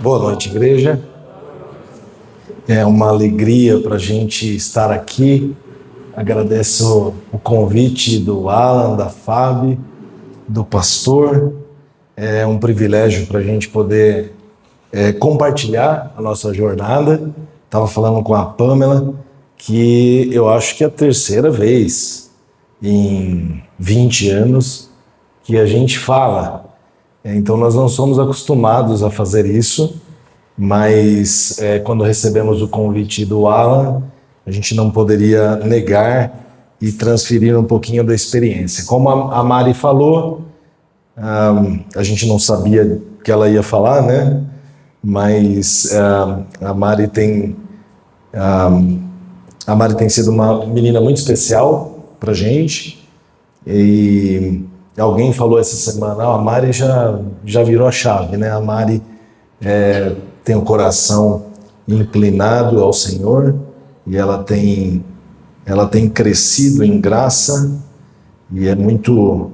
Boa noite, igreja. É uma alegria para a gente estar aqui. Agradeço o convite do Alan, da Fábio, do pastor. É um privilégio para a gente poder compartilhar a nossa jornada. Estava falando com a Pamela que eu acho que é a terceira vez em 20 anos que a gente fala. Então nós não somos acostumados a fazer isso, mas quando recebemos o convite do Alan, a gente não poderia negar e transferir um pouquinho da experiência. Como a Mari falou, a gente não sabia que ela ia falar, né? Mas a Mari tem sido uma menina muito especial pra gente. E alguém falou essa semana, a Mari já virou a chave, né? A Mari tem o coração inclinado ao Senhor e ela tem crescido em graça, e é muito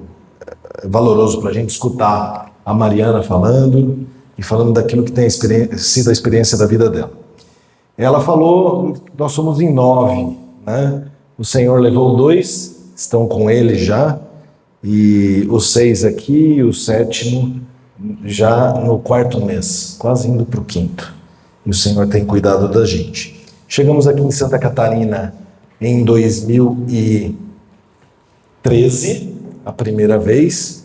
valoroso para a gente escutar a Mariana falando e falando daquilo que tem sido a experiência da vida dela. Ela falou, nós somos em 9, né? O Senhor levou 2, estão com Ele já, e os 6 aqui, o 7º já no 4º mês, quase indo para o 5º. E o Senhor tem cuidado da gente. Chegamos aqui em Santa Catarina em 2013, a primeira vez.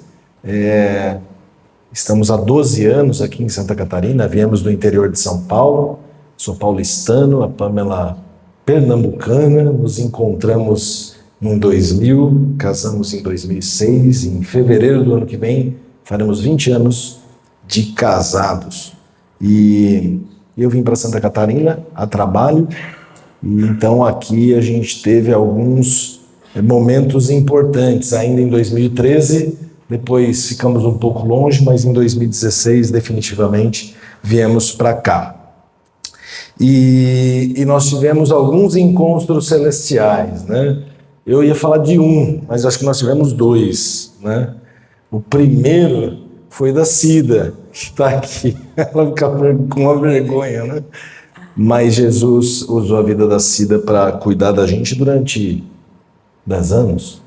Estamos há 12 anos aqui em Santa Catarina, viemos do interior de São Paulo, sou paulistano, a Pamela pernambucana, nos encontramos em 2000, casamos em 2006, em fevereiro do ano que vem faremos 20 anos de casados. E eu vim para Santa Catarina a trabalho, e então aqui a gente teve alguns momentos importantes, ainda em 2013, depois ficamos um pouco longe, mas em 2016 definitivamente viemos para cá. E nós tivemos alguns encontros celestiais, né? Eu ia falar de um, mas acho que nós tivemos 2, né? O primeiro foi da Cida, que está aqui. Ela fica com uma vergonha, né? Mas Jesus usou a vida da Cida para cuidar da gente durante 10 anos?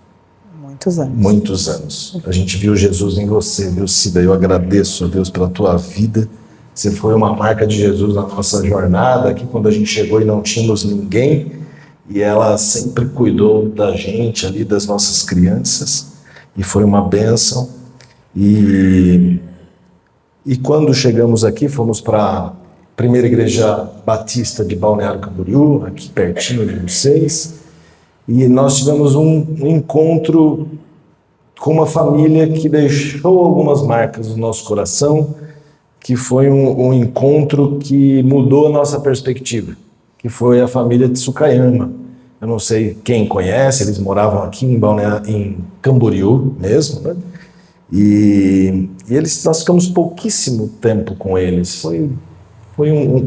Muitos anos. Muitos anos. A gente viu Jesus em você, viu, Cida? Eu agradeço a Deus pela tua vida. Você foi uma marca de Jesus na nossa jornada aqui, quando a gente chegou e não tínhamos ninguém. E ela sempre cuidou da gente ali, das nossas crianças. E foi uma bênção. E quando chegamos aqui, fomos para a primeira igreja batista de Balneário Camboriú, aqui pertinho de vocês. E nós tivemos um encontro com uma família que deixou algumas marcas no nosso coração, que foi um encontro que mudou a nossa perspectiva, que foi a família de Sukayama. Eu não sei quem conhece, eles moravam aqui em Camboriú mesmo, né? E nós ficamos pouquíssimo tempo com eles. Foram 1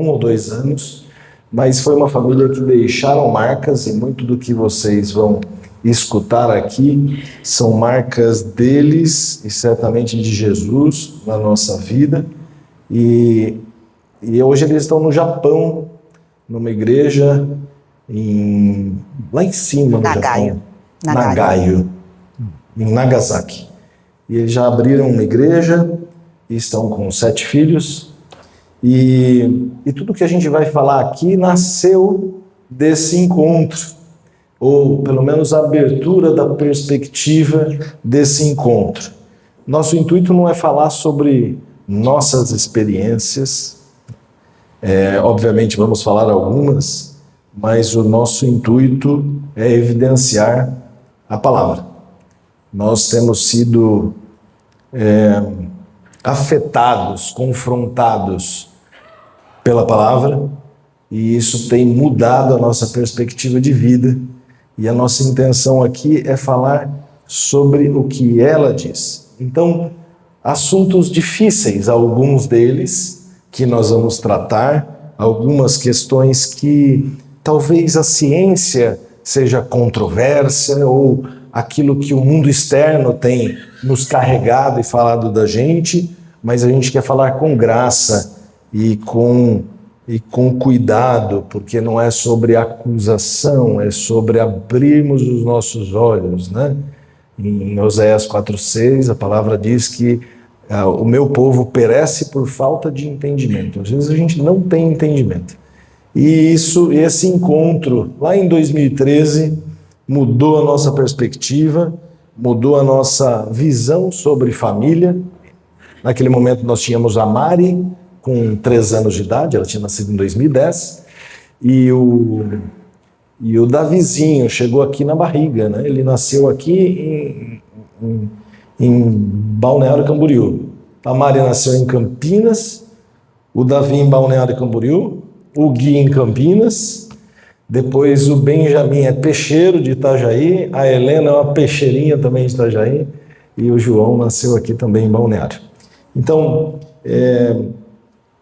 ou 2 anos, mas foi uma família que deixaram marcas, e muito do que vocês vão escutar aqui são marcas deles e certamente de Jesus na nossa vida. E hoje eles estão no Japão, numa igreja lá em cima, no Japão. Nagayo, em Nagasaki. E eles já abriram uma igreja e estão com 7 filhos. E tudo que a gente vai falar aqui nasceu desse encontro, ou pelo menos a abertura da perspectiva desse encontro. Nosso intuito não é falar sobre nossas experiências, obviamente vamos falar algumas, mas o nosso intuito é evidenciar a palavra. Nós temos sido afetados, confrontados pela palavra, e isso tem mudado a nossa perspectiva de vida, e a nossa intenção aqui é falar sobre o que ela diz. Então, assuntos difíceis, alguns deles, que nós vamos tratar, algumas questões que talvez a ciência seja controvérsia, ou aquilo que o mundo externo tem nos carregado e falado da gente, mas a gente quer falar com graça e com cuidado, porque não é sobre acusação, é sobre abrirmos os nossos olhos, né? Em Oséias 4,6, a palavra diz que o meu povo perece por falta de entendimento. Às vezes a gente não tem entendimento. E esse encontro, lá em 2013, mudou a nossa perspectiva, mudou a nossa visão sobre família. Naquele momento nós tínhamos a Mari, com 3 anos de idade, ela tinha nascido em 2010, e o Davizinho chegou aqui na barriga, né? Ele nasceu aqui em Balneário Camboriú. A Mari nasceu em Campinas, o Davi em Balneário Camboriú, o Gui em Campinas, depois o Benjamin é peixeiro de Itajaí, a Helena é uma peixeirinha também de Itajaí, e o João nasceu aqui também em Balneário. Então,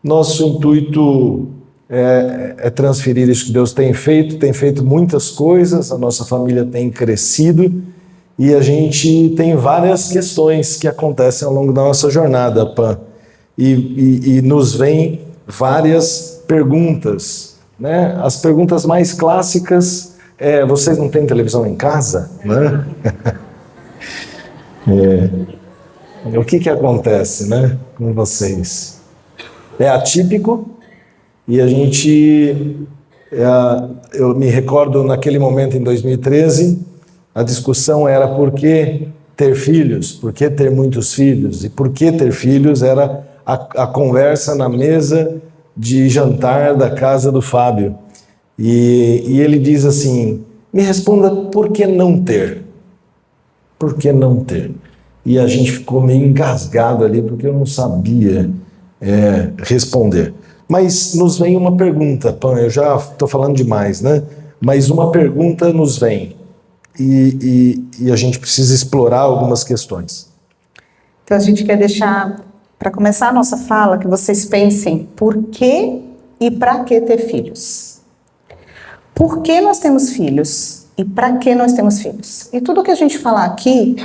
nosso intuito é transferir isso que Deus tem feito muitas coisas, a nossa família tem crescido e a gente tem várias questões que acontecem ao longo da nossa jornada, Pan, e nos vêm várias perguntas, né? As perguntas mais clássicas vocês não têm televisão em casa, né? O que acontece, né, com vocês? É atípico e a gente, eu me recordo naquele momento em 2013, a discussão era por que ter filhos, por que ter muitos filhos, e por que ter filhos era a conversa na mesa de jantar da casa do Fábio. E ele diz assim, me responda por que não ter? Por que não ter? E a gente ficou meio engasgado ali, porque eu não sabia responder. Mas nos vem uma pergunta, Pan, eu já estou falando demais, né? Mas uma pergunta nos vem e a gente precisa explorar algumas questões. Então a gente quer deixar, para começar a nossa fala, que vocês pensem por que e para que ter filhos. Por que nós temos filhos e para que nós temos filhos? E tudo que a gente falar aqui,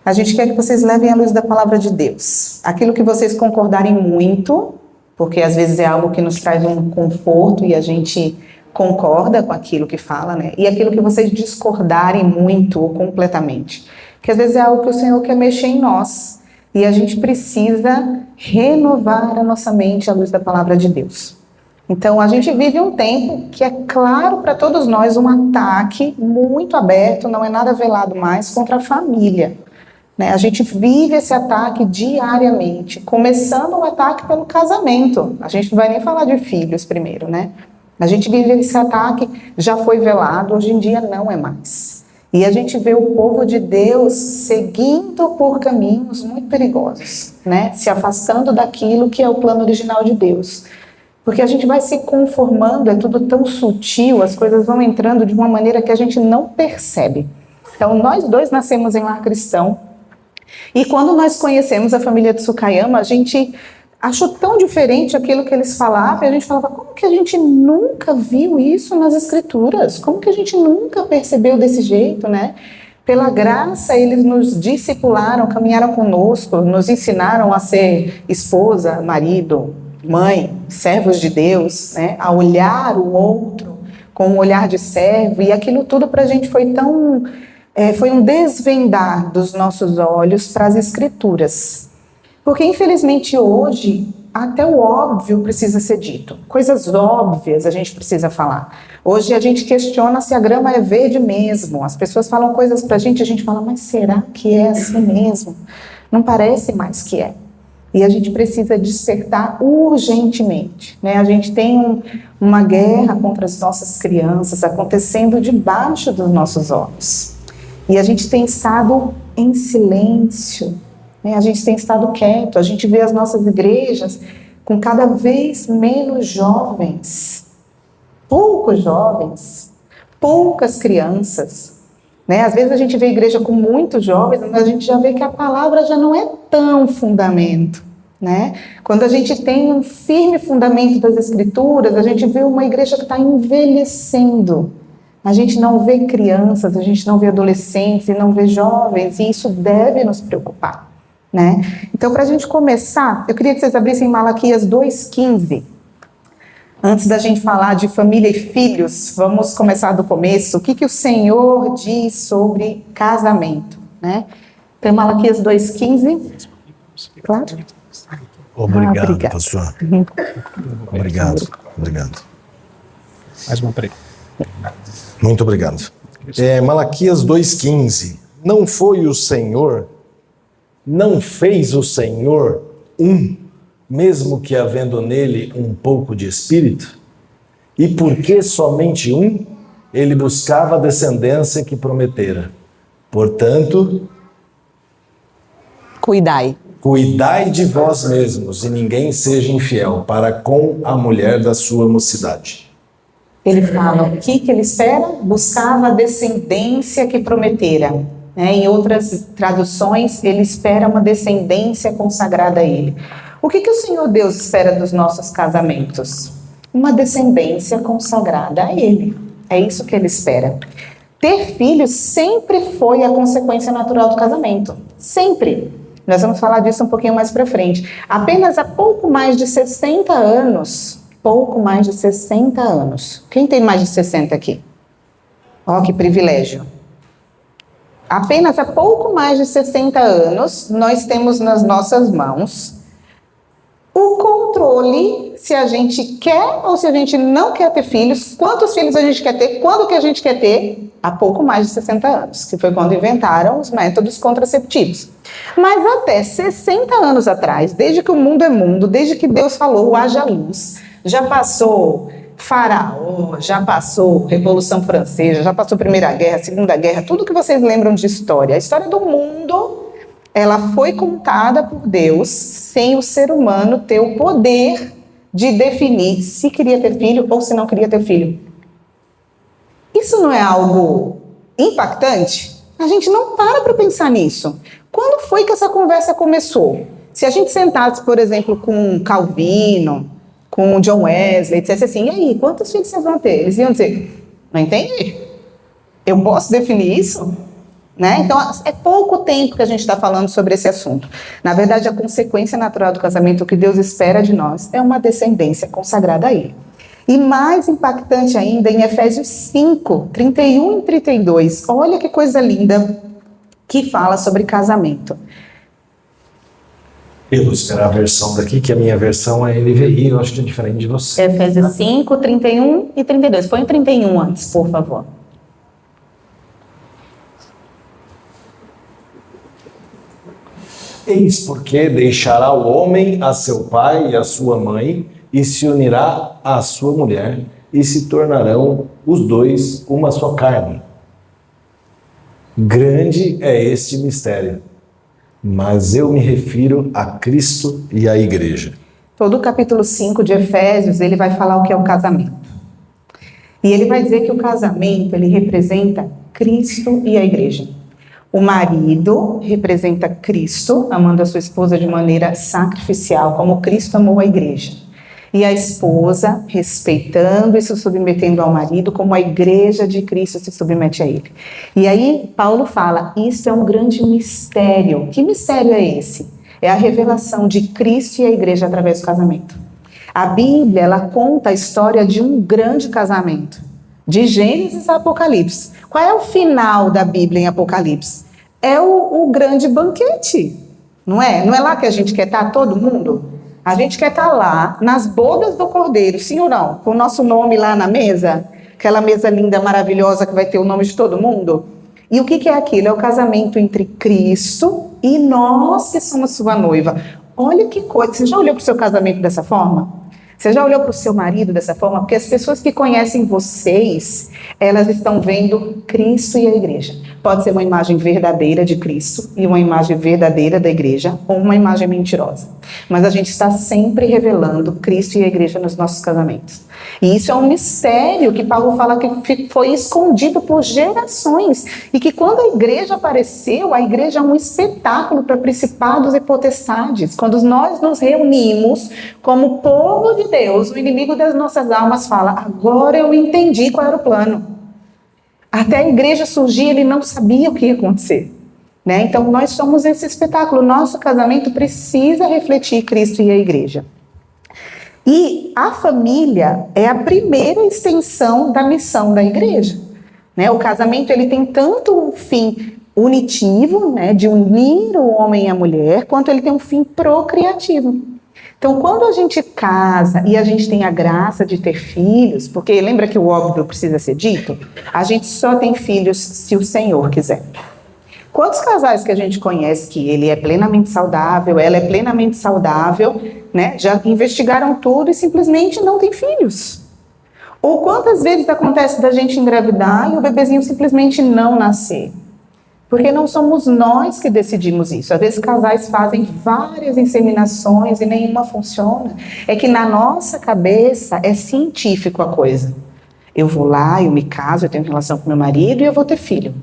a gente quer que vocês levem à luz da palavra de Deus. Aquilo que vocês concordarem muito, porque às vezes é algo que nos traz um conforto e a gente concorda com aquilo que fala, né? E aquilo que vocês discordarem muito ou completamente. Que às vezes é algo que o Senhor quer mexer em nós. E a gente precisa renovar a nossa mente à luz da palavra de Deus. Então, a gente vive um tempo que é claro para todos nós um ataque muito aberto, não é nada velado mais, contra a família. Né? A gente vive esse ataque diariamente, começando o ataque pelo casamento. A gente não vai nem falar de filhos primeiro, né? A gente vive esse ataque, já foi velado, hoje em dia não é mais. E a gente vê o povo de Deus seguindo por caminhos muito perigosos, né? Se afastando daquilo que é o plano original de Deus. Porque a gente vai se conformando, é tudo tão sutil, as coisas vão entrando de uma maneira que a gente não percebe. Então, nós dois nascemos em lar cristão, e quando nós conhecemos a família de Tsukayama, a gente achou tão diferente aquilo que eles falavam, e a gente falava, como que a gente nunca viu isso nas escrituras? Como que a gente nunca percebeu desse jeito, né? Pela graça, eles nos discipularam, caminharam conosco, nos ensinaram a ser esposa, marido, mãe, servos de Deus, né? A olhar o outro com um olhar de servo, e aquilo tudo para a gente foi tão... foi um desvendar dos nossos olhos para as escrituras. Porque, infelizmente, hoje, até o óbvio precisa ser dito. Coisas óbvias a gente precisa falar. Hoje a gente questiona se a grama é verde mesmo. As pessoas falam coisas para a gente fala, mas será que é assim mesmo? Não parece mais que é. E a gente precisa despertar urgentemente, né? A gente tem uma guerra contra as nossas crianças acontecendo debaixo dos nossos olhos. E a gente tem estado em silêncio, né? A gente tem estado quieto, a gente vê as nossas igrejas com cada vez menos jovens, poucos jovens, poucas crianças, né? Às vezes a gente vê a igreja com muitos jovens, mas a gente já vê que a palavra já não é tão fundamento, né? Quando a gente tem um firme fundamento das escrituras, a gente vê uma igreja que está envelhecendo. A gente não vê crianças, a gente não vê adolescentes e não vê jovens, e isso deve nos preocupar. né? Então, para a gente começar, eu queria que vocês abrissem Malaquias 2,15. Antes da gente falar de família e filhos, vamos começar do começo. O que o Senhor diz sobre casamento, né? Então, Malaquias 2,15. Claro. Obrigado, obrigada. pastor. Obrigado. Mais uma para ele. Muito obrigado. Malaquias 2,15. Não foi o Senhor, não fez o Senhor mesmo que havendo nele um pouco de espírito? E por que somente ele buscava a descendência que prometera. Portanto, cuidai de vós mesmos, e ninguém seja infiel para com a mulher da sua mocidade. Ele fala, o que ele espera? Buscava a descendência que prometera. Em outras traduções, ele espera uma descendência consagrada a ele. O que o Senhor Deus espera dos nossos casamentos? Uma descendência consagrada a ele. É isso que ele espera. Ter filhos sempre foi a consequência natural do casamento. Sempre. Nós vamos falar disso um pouquinho mais para frente. Apenas há pouco mais de 60 anos. Quem tem mais de 60 aqui? Ó, que privilégio. Apenas há pouco mais de 60 anos, nós temos nas nossas mãos o controle se a gente quer ou se a gente não quer ter filhos, quantos filhos a gente quer ter, quando que a gente quer ter, há pouco mais de 60 anos, que foi quando inventaram os métodos contraceptivos. Mas até 60 anos atrás, desde que o mundo é mundo, desde que Deus falou, haja luz, já passou Faraó, já passou Revolução Francesa, já passou Primeira Guerra, Segunda Guerra, tudo que vocês lembram de história. A história do mundo, ela foi contada por Deus sem o ser humano ter o poder de definir se queria ter filho ou se não queria ter filho. Isso não é algo impactante? A gente não para pensar nisso. Quando foi que essa conversa começou? Se a gente sentasse, por exemplo, com Calvino, com John Wesley, dissesse assim, e aí, quantos filhos vocês vão ter? Eles iam dizer, não entendi. Eu posso definir isso? Né? Então, é pouco tempo que a gente está falando sobre esse assunto. Na verdade, a consequência natural do casamento, o que Deus espera de nós, é uma descendência consagrada a Ele. E mais impactante ainda, em Efésios 5, 31 e 32, olha que coisa linda que fala sobre casamento. Eu vou esperar a versão daqui, que a minha versão é NVI, eu acho que é diferente de você. Efésios 5, 31 e 32. Põe 31 antes, por favor. Eis porque deixará o homem a seu pai e a sua mãe, e se unirá à sua mulher, e se tornarão os dois uma só carne. Grande é este mistério, mas eu me refiro a Cristo e à igreja. Todo o capítulo 5 de Efésios, ele vai falar o que é o casamento. E ele vai dizer que o casamento, ele representa Cristo e a igreja. O marido representa Cristo, amando a sua esposa de maneira sacrificial, como Cristo amou a igreja. E a esposa, respeitando e se submetendo ao marido, como a igreja de Cristo se submete a ele. E aí, Paulo fala, isso é um grande mistério. Que mistério é esse? É a revelação de Cristo e a igreja através do casamento. A Bíblia, ela conta a história de um grande casamento, de Gênesis a Apocalipse. Qual é o final da Bíblia em Apocalipse? É o grande banquete, não é? Não é lá que a gente quer estar, todo mundo? A gente quer estar lá, nas bodas do Cordeiro, sim ou não? Com o nosso nome lá na mesa, aquela mesa linda, maravilhosa, que vai ter o nome de todo mundo. E o que é aquilo? É o casamento entre Cristo e nós que somos sua noiva. Olha que coisa, você já olhou para o seu casamento dessa forma? Você já olhou para o seu marido dessa forma? Porque as pessoas que conhecem vocês, elas estão vendo Cristo e a igreja. Pode ser uma imagem verdadeira de Cristo e uma imagem verdadeira da igreja, ou uma imagem mentirosa. Mas a gente está sempre revelando Cristo e a igreja nos nossos casamentos. E isso é um mistério que Paulo fala que foi escondido por gerações. E que quando a igreja apareceu, a igreja é um espetáculo para principados e potestades. Quando nós nos reunimos como povo de Deus, o inimigo das nossas almas fala, agora eu entendi qual era o plano. Até a igreja surgir, ele não sabia o que ia acontecer. né? Então nós somos esse espetáculo. Nosso casamento precisa refletir Cristo e a igreja. E a família é a primeira extensão da missão da igreja, né? O casamento ele tem tanto um fim unitivo, né, de unir o homem e a mulher, quanto ele tem um fim procriativo. Então, quando a gente casa e a gente tem a graça de ter filhos, porque lembra que o óbvio precisa ser dito? A gente só tem filhos se o Senhor quiser. Quantos casais que a gente conhece que ele é plenamente saudável, ela é plenamente saudável, né? Já investigaram tudo e simplesmente não tem filhos? Ou quantas vezes acontece da gente engravidar e o bebezinho simplesmente não nascer? Porque não somos nós que decidimos isso. Às vezes casais fazem várias inseminações e nenhuma funciona. É que na nossa cabeça é científico a coisa. Eu vou lá, eu me caso, eu tenho relação com meu marido e eu vou ter filho.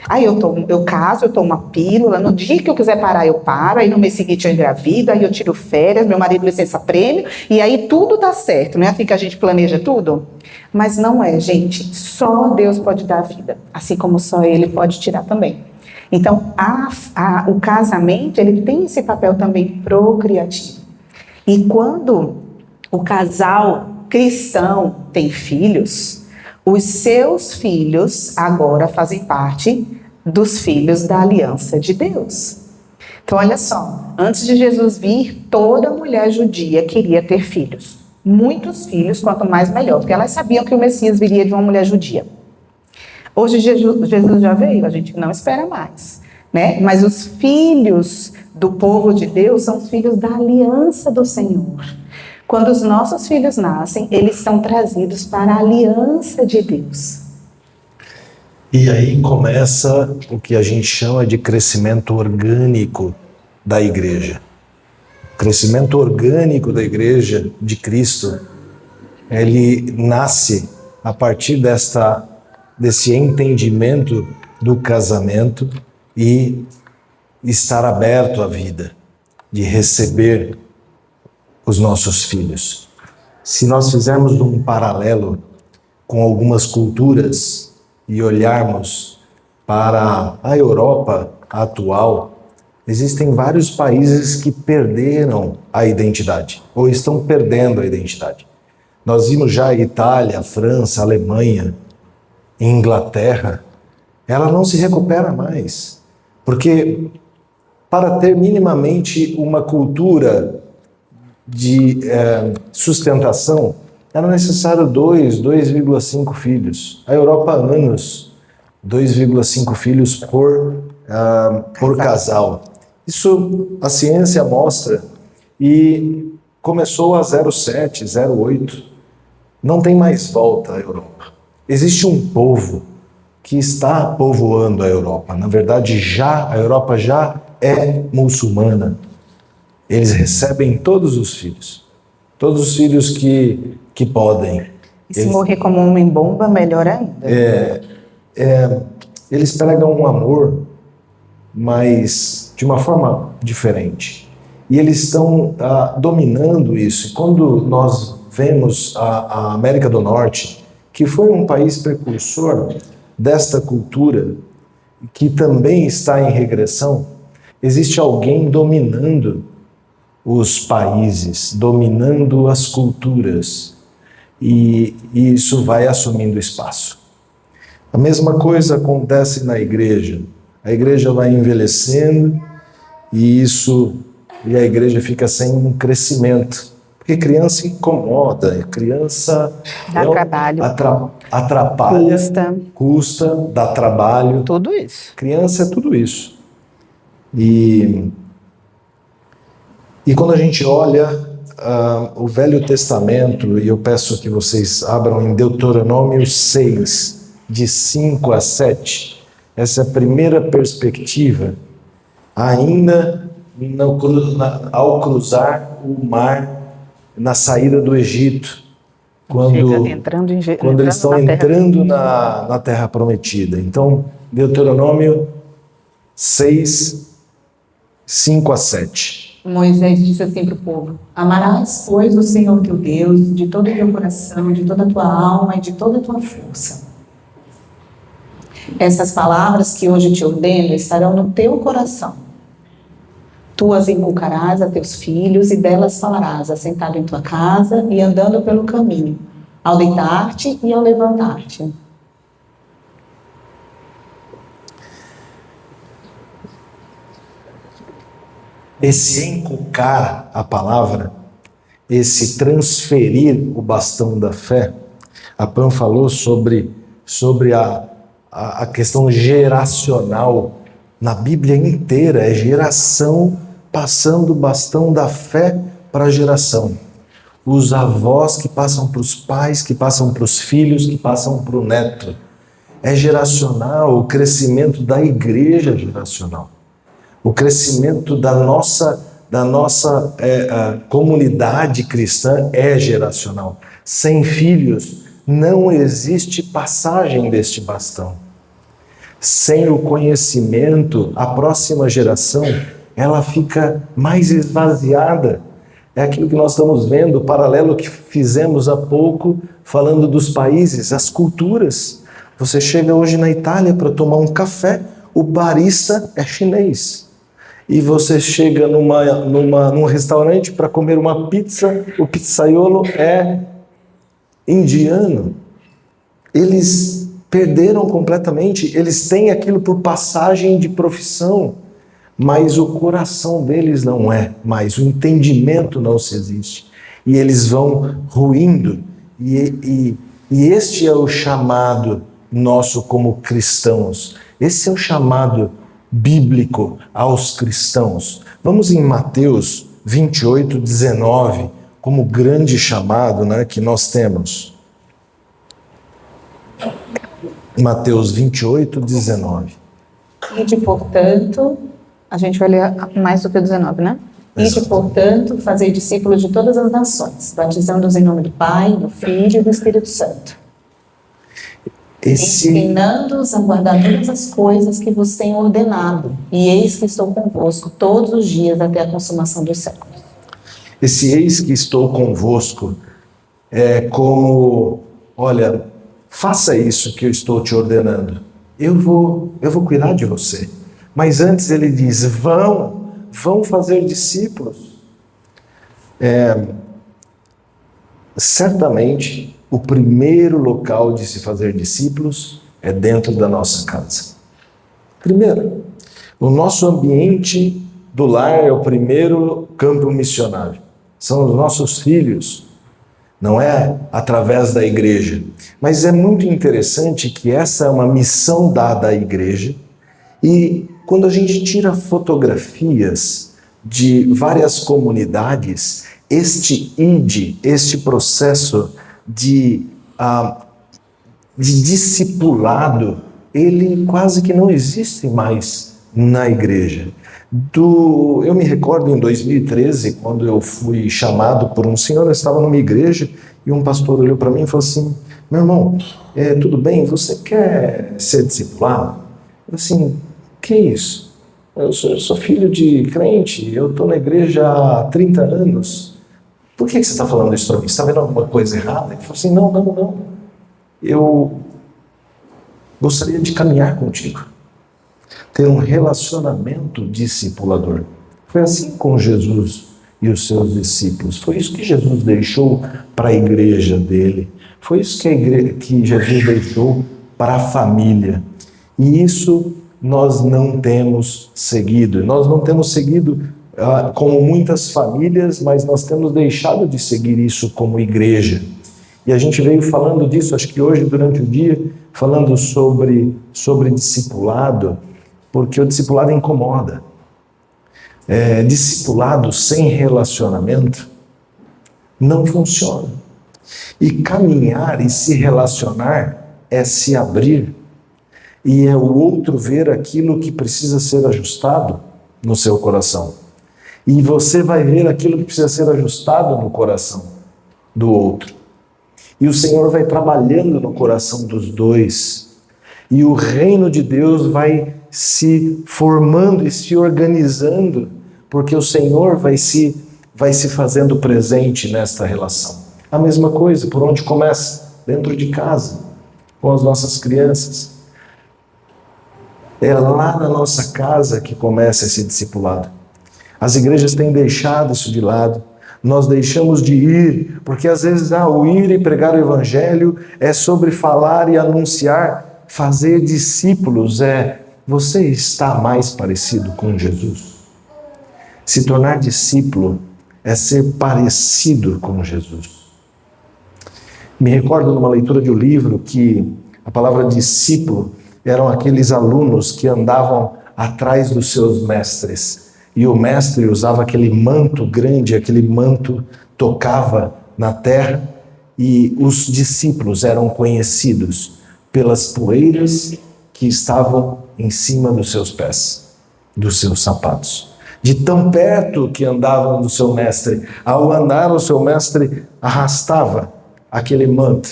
Aí eu caso, eu tomo uma pílula, no dia que eu quiser parar, eu paro, aí no mês seguinte eu engravido, aí eu tiro férias, meu marido licença-prêmio, e aí tudo dá certo, não é assim que a gente planeja tudo? Mas não é, gente, só Deus pode dar a vida, assim como só Ele pode tirar também. Então, o casamento, ele tem esse papel também procriativo. E quando o casal cristão tem filhos, os seus filhos agora fazem parte dos filhos da aliança de Deus. Então, olha só, antes de Jesus vir, toda mulher judia queria ter filhos. Muitos filhos, quanto mais melhor, porque elas sabiam que o Messias viria de uma mulher judia. Hoje Jesus já veio, a gente não espera mais, né? Mas os filhos do povo de Deus são os filhos da aliança do Senhor. Quando os nossos filhos nascem, eles são trazidos para a aliança de Deus. E aí começa o que a gente chama de crescimento orgânico da igreja. O crescimento orgânico da igreja de Cristo, ele nasce a partir desse entendimento do casamento e estar aberto à vida, de receber os nossos filhos. Se nós fizermos um paralelo com algumas culturas e olharmos para a Europa atual, existem vários países que perderam a identidade, ou estão perdendo a identidade. Nós vimos já a Itália, a França, a Alemanha, a Inglaterra, ela não se recupera mais, porque para ter minimamente uma cultura de sustentação, era necessário 2,5 filhos. A Europa, anos, 2,5 filhos por casal. Isso a ciência mostra, e começou a 0,7, 0,8. Não tem mais volta a Europa. Existe um povo que está povoando a Europa. Na verdade, a Europa já é muçulmana. Eles recebem todos os filhos que podem. E se morrer como homem-bomba, melhor ainda. Eles pregam um amor, mas de uma forma diferente. E eles estão dominando isso. E quando nós vemos a América do Norte, que foi um país precursor desta cultura, que também está em regressão, existe alguém dominando os países, dominando as culturas, e isso vai assumindo espaço. A mesma coisa acontece na igreja. A igreja vai envelhecendo e a igreja fica sem um crescimento, porque criança incomoda, criança dá trabalho, atrapalha, custa, dá trabalho. Tudo isso. Criança é tudo isso. E quando a gente olha o Velho Testamento, e eu peço que vocês abram em Deuteronômio 6, de 5 a 7, essa é a primeira perspectiva, ainda ao cruzar o mar na saída do Egito, quando eles estão entrando na Terra Prometida. Então, Deuteronômio 6, 5 a 7. Moisés disse assim para o povo: amarás, pois, o Senhor teu Deus de todo o teu coração, de toda a tua alma e de toda a tua força. Essas palavras que hoje te ordeno estarão no teu coração. Tu as inculcarás a teus filhos e delas falarás, assentado em tua casa e andando pelo caminho, ao deitar-te e ao levantar-te. Esse inculcar a palavra, esse transferir o bastão da fé, a Pam falou sobre a questão geracional. Na Bíblia inteira é geração passando o bastão da fé para a geração. Os avós que passam para os pais, que passam para os filhos, que passam para o neto. É geracional, o crescimento da igreja é geracional. O crescimento da nossa comunidade cristã é geracional. Sem filhos, não existe passagem deste bastão. Sem o conhecimento, a próxima geração, ela fica mais esvaziada. É aquilo que nós estamos vendo, o paralelo que fizemos há pouco, falando dos países, as culturas. Você chega hoje na Itália para tomar um café, o barista é chinês. E você chega num restaurante para comer uma pizza, o pizzaiolo é indiano. Eles perderam completamente, eles têm aquilo por passagem de profissão, mas o coração deles não é mais, o entendimento não se existe. E eles vão ruindo. E este é o chamado nosso como cristãos. Esse é o chamado bíblico aos cristãos. Vamos em Mateus 28, 19, como grande chamado, né, que nós temos. Mateus 28, 19. Ide, portanto, a gente vai ler mais do que o 19, né? Ide, portanto, fazei discípulos de todas as nações, batizando-os em nome do Pai, do Filho e do Espírito Santo. Ensinando-os a guardar todas as coisas que vos tenho ordenado, e eis que estou convosco todos os dias até a consumação dos séculos. Esse eis que estou convosco é como, olha, faça isso que eu estou te ordenando. Eu vou cuidar de você. Mas antes ele diz, vão fazer discípulos. Certamente, o primeiro local de se fazer discípulos é dentro da nossa casa. Primeiro, o nosso ambiente do lar é o primeiro campo missionário. São os nossos filhos, não é através da igreja. Mas é muito interessante que essa é uma missão dada à igreja, e quando a gente tira fotografias de várias comunidades, este processo de discipulado, ele quase que não existe mais na igreja. Eu me recordo em 2013, quando eu fui chamado por um senhor, eu estava numa igreja e um pastor olhou para mim e falou assim, meu irmão, tudo bem, você quer ser discipulado? Eu assim, que isso? Eu sou filho de crente, eu estou na igreja há 30 anos. Por que você está falando isso para mim? Você está vendo alguma coisa errada? Ele falou assim, não. Eu gostaria de caminhar contigo. Ter um relacionamento discipulador. Foi assim com Jesus e os seus discípulos. Foi isso que Jesus deixou para a igreja dele. Foi isso que Jesus deixou para a família. E isso nós não temos seguido. Nós não temos seguido como muitas famílias, mas nós temos deixado de seguir isso como igreja. E a gente veio falando disso, acho que hoje, durante o dia, falando sobre discipulado, porque o discipulado incomoda. Discipulado sem relacionamento não funciona. E caminhar e se relacionar é se abrir, e é o outro ver aquilo que precisa ser ajustado no seu coração. E você vai ver aquilo que precisa ser ajustado no coração do outro. E o Senhor vai trabalhando no coração dos dois. E o reino de Deus vai se formando e se organizando, porque o Senhor vai se fazendo presente nesta relação. A mesma coisa, por onde começa? Dentro de casa, com as nossas crianças. É lá na nossa casa que começa esse discipulado. As igrejas têm deixado isso de lado. Nós deixamos de ir, porque às vezes o ir e pregar o evangelho é sobre falar e anunciar, fazer discípulos, você está mais parecido com Jesus. Se tornar discípulo é ser parecido com Jesus. Me recordo numa leitura de um livro que a palavra discípulo eram aqueles alunos que andavam atrás dos seus mestres. E o mestre usava aquele manto grande, aquele manto tocava na terra, e os discípulos eram conhecidos pelas poeiras que estavam em cima dos seus pés, dos seus sapatos. De tão perto que andavam do seu mestre, ao andar o seu mestre arrastava aquele manto.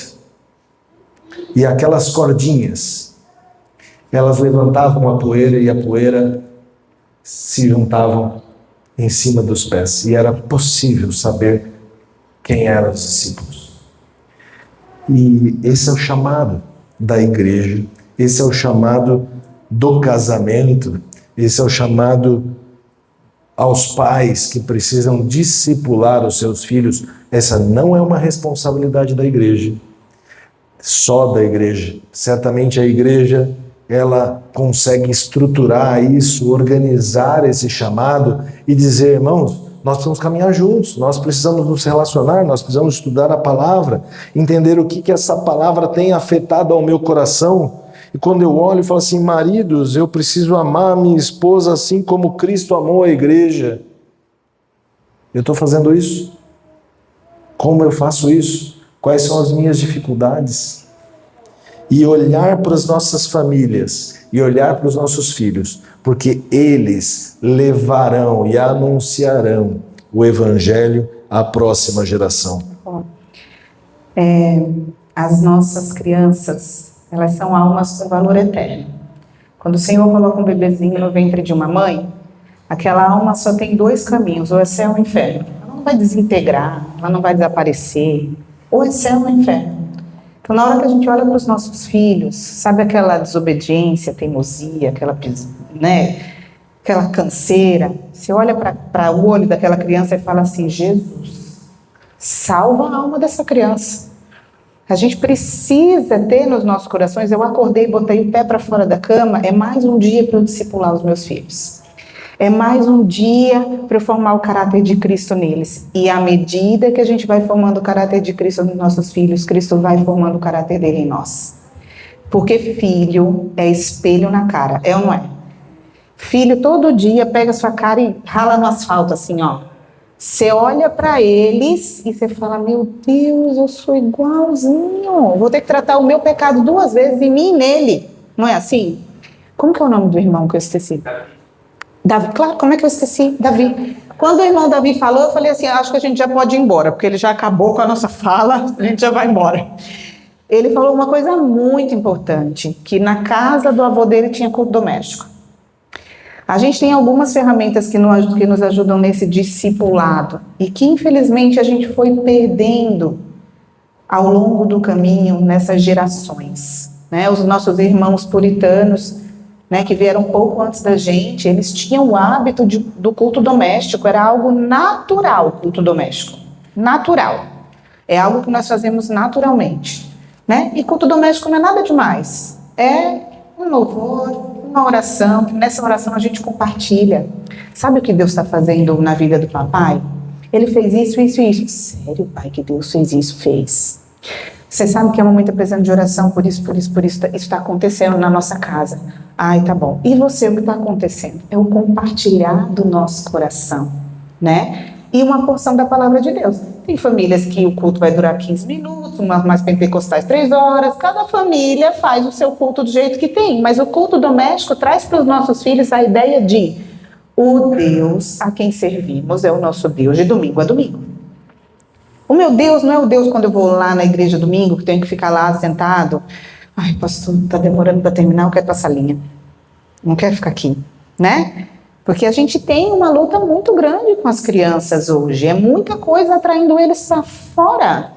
E aquelas cordinhas, elas levantavam a poeira e a poeira se juntavam em cima dos pés. E era possível saber quem eram os discípulos. E esse é o chamado da igreja, esse é o chamado do casamento, esse é o chamado aos pais que precisam discipular os seus filhos. Essa não é uma responsabilidade da igreja, só da igreja. Certamente a igreja, ela consegue estruturar isso, organizar esse chamado e dizer, irmãos, nós precisamos caminhar juntos, nós precisamos nos relacionar, nós precisamos estudar a palavra, entender o que essa palavra tem afetado ao meu coração. E quando eu olho e falo assim, maridos, eu preciso amar a minha esposa assim como Cristo amou a igreja. Eu estou fazendo isso? Como eu faço isso? Quais são as minhas dificuldades? E olhar para as nossas famílias e olhar para os nossos filhos, porque eles levarão e anunciarão o evangelho à próxima geração. As nossas crianças, elas são almas com valor eterno. Quando o Senhor coloca um bebezinho no ventre de uma mãe, aquela alma só tem dois caminhos, ou é céu ou inferno. Ela não vai desintegrar, ela não vai desaparecer, ou é céu ou inferno. Então, na hora que a gente olha para os nossos filhos, sabe aquela desobediência, teimosia, aquela canseira, você olha para o olho daquela criança e fala assim, Jesus, salva a alma dessa criança. A gente precisa ter nos nossos corações, eu acordei, botei o pé para fora da cama, é mais um dia para eu discipular os meus filhos. É mais um dia para eu formar o caráter de Cristo neles. E à medida que a gente vai formando o caráter de Cristo nos nossos filhos, Cristo vai formando o caráter dele em nós. Porque filho é espelho na cara, é ou não é? Filho todo dia pega a sua cara e rala no asfalto assim, ó. Você olha para eles e você fala, meu Deus, eu sou igualzinho. Vou ter que tratar o meu pecado 2 vezes em mim e nele. Não é assim? Como que é o nome do irmão que eu esqueci? Davi, claro, como é que eu esqueci? Davi. Quando o irmão Davi falou, eu falei assim, acho que a gente já pode ir embora, porque ele já acabou com a nossa fala, a gente já vai embora. Ele falou uma coisa muito importante, que na casa do avô dele tinha culto doméstico. A gente tem algumas ferramentas que nos ajudam nesse discipulado e que infelizmente a gente foi perdendo ao longo do caminho nessas gerações. Os nossos irmãos puritanos, que vieram um pouco antes da gente, eles tinham o hábito do culto doméstico, era algo natural o culto doméstico, natural, é algo que nós fazemos naturalmente, E culto doméstico não é nada demais, é um louvor, uma oração, nessa oração a gente compartilha. Sabe o que Deus está fazendo na vida do papai? Ele fez isso, isso e isso. Sério, pai, que Deus fez isso? Fez. Você sabe que a mamãe está precisando de oração por isso, isso está acontecendo na nossa casa. Ai, tá bom. E você, o que está acontecendo? É o compartilhar do nosso coração, E uma porção da palavra de Deus. Tem famílias que o culto vai durar 15 minutos, umas mais pentecostais 3 horas. Cada família faz o seu culto do jeito que tem. Mas o culto doméstico traz para os nossos filhos a ideia de o Deus a quem servimos é o nosso Deus de domingo a domingo. O meu Deus não é o Deus quando eu vou lá na igreja domingo, que tenho que ficar lá sentado. Ai, pastor, está demorando para terminar, eu quero ir para a salinha. Não quero ficar aqui, Porque a gente tem uma luta muito grande com as crianças hoje. É muita coisa atraindo eles para fora,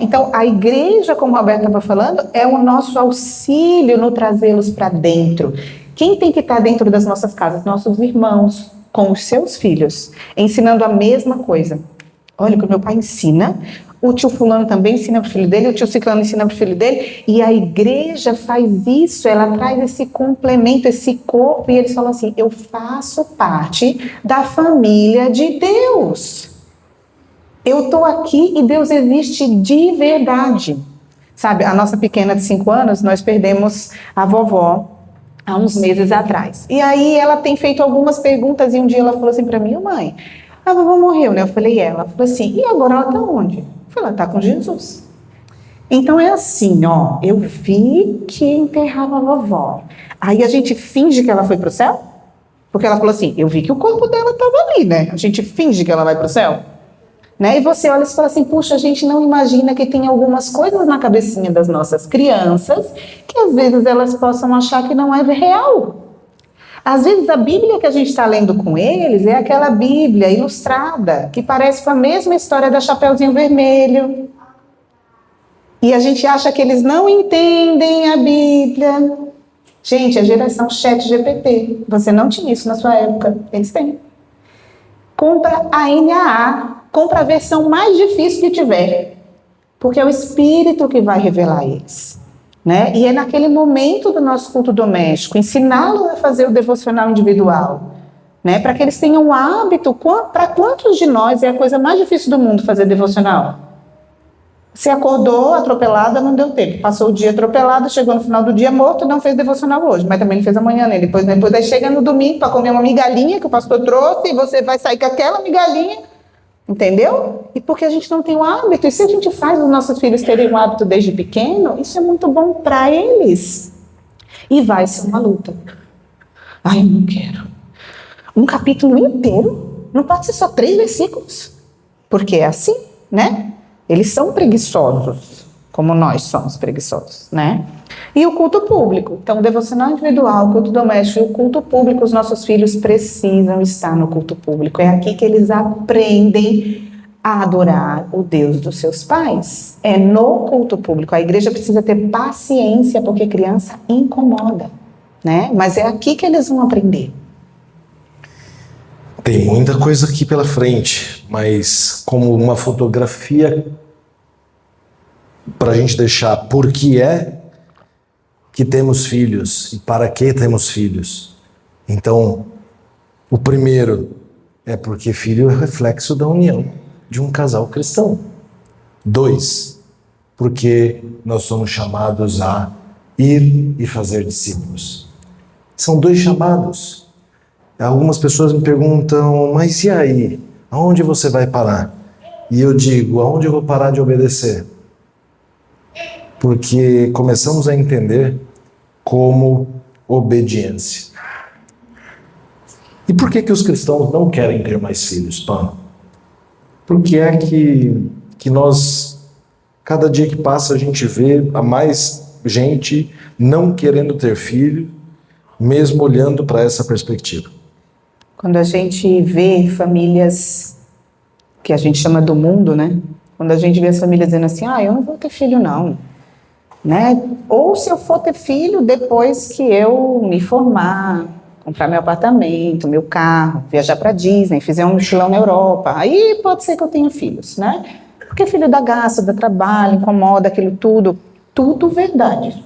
Então, a igreja, como a Roberta estava falando, é o nosso auxílio no trazê-los para dentro. Quem tem que estar dentro das nossas casas? Nossos irmãos, com os seus filhos, ensinando a mesma coisa. Olha o que o meu pai ensina, o tio fulano também ensina para o filho dele, o tio ciclano ensina para o filho dele, e a igreja faz isso, ela traz esse complemento, esse corpo, e eles falam assim, eu faço parte da família de Deus. Eu estou aqui e Deus existe de verdade. Sabe, a nossa pequena de 5 anos, nós perdemos a vovó há uns meses atrás. E aí ela tem feito algumas perguntas e um dia ela falou assim para mim, mãe, a vovó morreu, né? Eu falei, ela falou assim, e agora ela está onde? Eu falei, ela está com Jesus. Então é assim, ó, eu vi que enterrava a vovó. Aí a gente finge que ela foi para o céu? Porque ela falou assim, eu vi que o corpo dela estava ali, né? A gente finge que ela vai para o céu? Né? E você olha e fala assim, puxa, a gente não imagina que tem algumas coisas na cabecinha das nossas crianças que às vezes elas possam achar que não é real. Às vezes a Bíblia que a gente está lendo com eles é aquela Bíblia ilustrada, que parece com a mesma história da Chapeuzinho Vermelho. E a gente acha que eles não entendem a Bíblia. Gente, a geração ChatGPT, você não tinha isso na sua época, eles têm. Compra a NAA, compra a versão mais difícil que tiver, porque é o Espírito que vai revelar a eles. Né? E é naquele momento do nosso culto doméstico, ensiná-los a fazer o devocional individual, né? Para que eles tenham o hábito. Para quantos de nós é a coisa mais difícil do mundo fazer devocional? Você acordou atropelada, não deu tempo, passou o dia atropelado, chegou no final do dia morto, não fez devocional hoje, mas também não fez amanhã, né? Depois aí chega no domingo para comer uma migalhinha que o pastor trouxe e você vai sair com aquela migalhinha. Entendeu? E porque a gente não tem o hábito. E se a gente faz os nossos filhos terem o hábito desde pequeno, isso é muito bom para eles. E vai ser uma luta. Ai, eu não quero. Um capítulo inteiro? Não pode ser só 3 versículos. Porque é assim, né? Eles são preguiçosos, como nós somos preguiçosos, né? E o culto público. Então, o devocional individual, o culto doméstico e o culto público, os nossos filhos precisam estar no culto público. É aqui que eles aprendem a adorar o Deus dos seus pais. É no culto público. A igreja precisa ter paciência, porque criança incomoda, né? Mas é aqui que eles vão aprender. Tem muita coisa aqui pela frente, mas como uma fotografia para a gente deixar por que é que temos filhos e para que temos filhos. Então, o primeiro é porque filho é reflexo da união de um casal cristão. 2, porque nós somos chamados a ir e fazer discípulos. São 2 chamados. Algumas pessoas me perguntam, mas e aí? Aonde você vai parar? E eu digo, aonde eu vou parar de obedecer? Porque começamos a entender como obediência. E por que os cristãos não querem ter mais filhos, Pan? Porque é que nós, cada dia que passa, a gente vê a mais gente não querendo ter filho, mesmo olhando para essa perspectiva. Quando a gente vê famílias que a gente chama do mundo, né? Quando a gente vê as famílias dizendo assim, eu não vou ter filho não, né? Ou se eu for ter filho depois que eu me formar, comprar meu apartamento, meu carro, viajar para Disney, fizer um mochilão na Europa, aí pode ser que eu tenha filhos, né? Porque filho dá gasto, dá trabalho, incomoda, aquilo tudo verdade.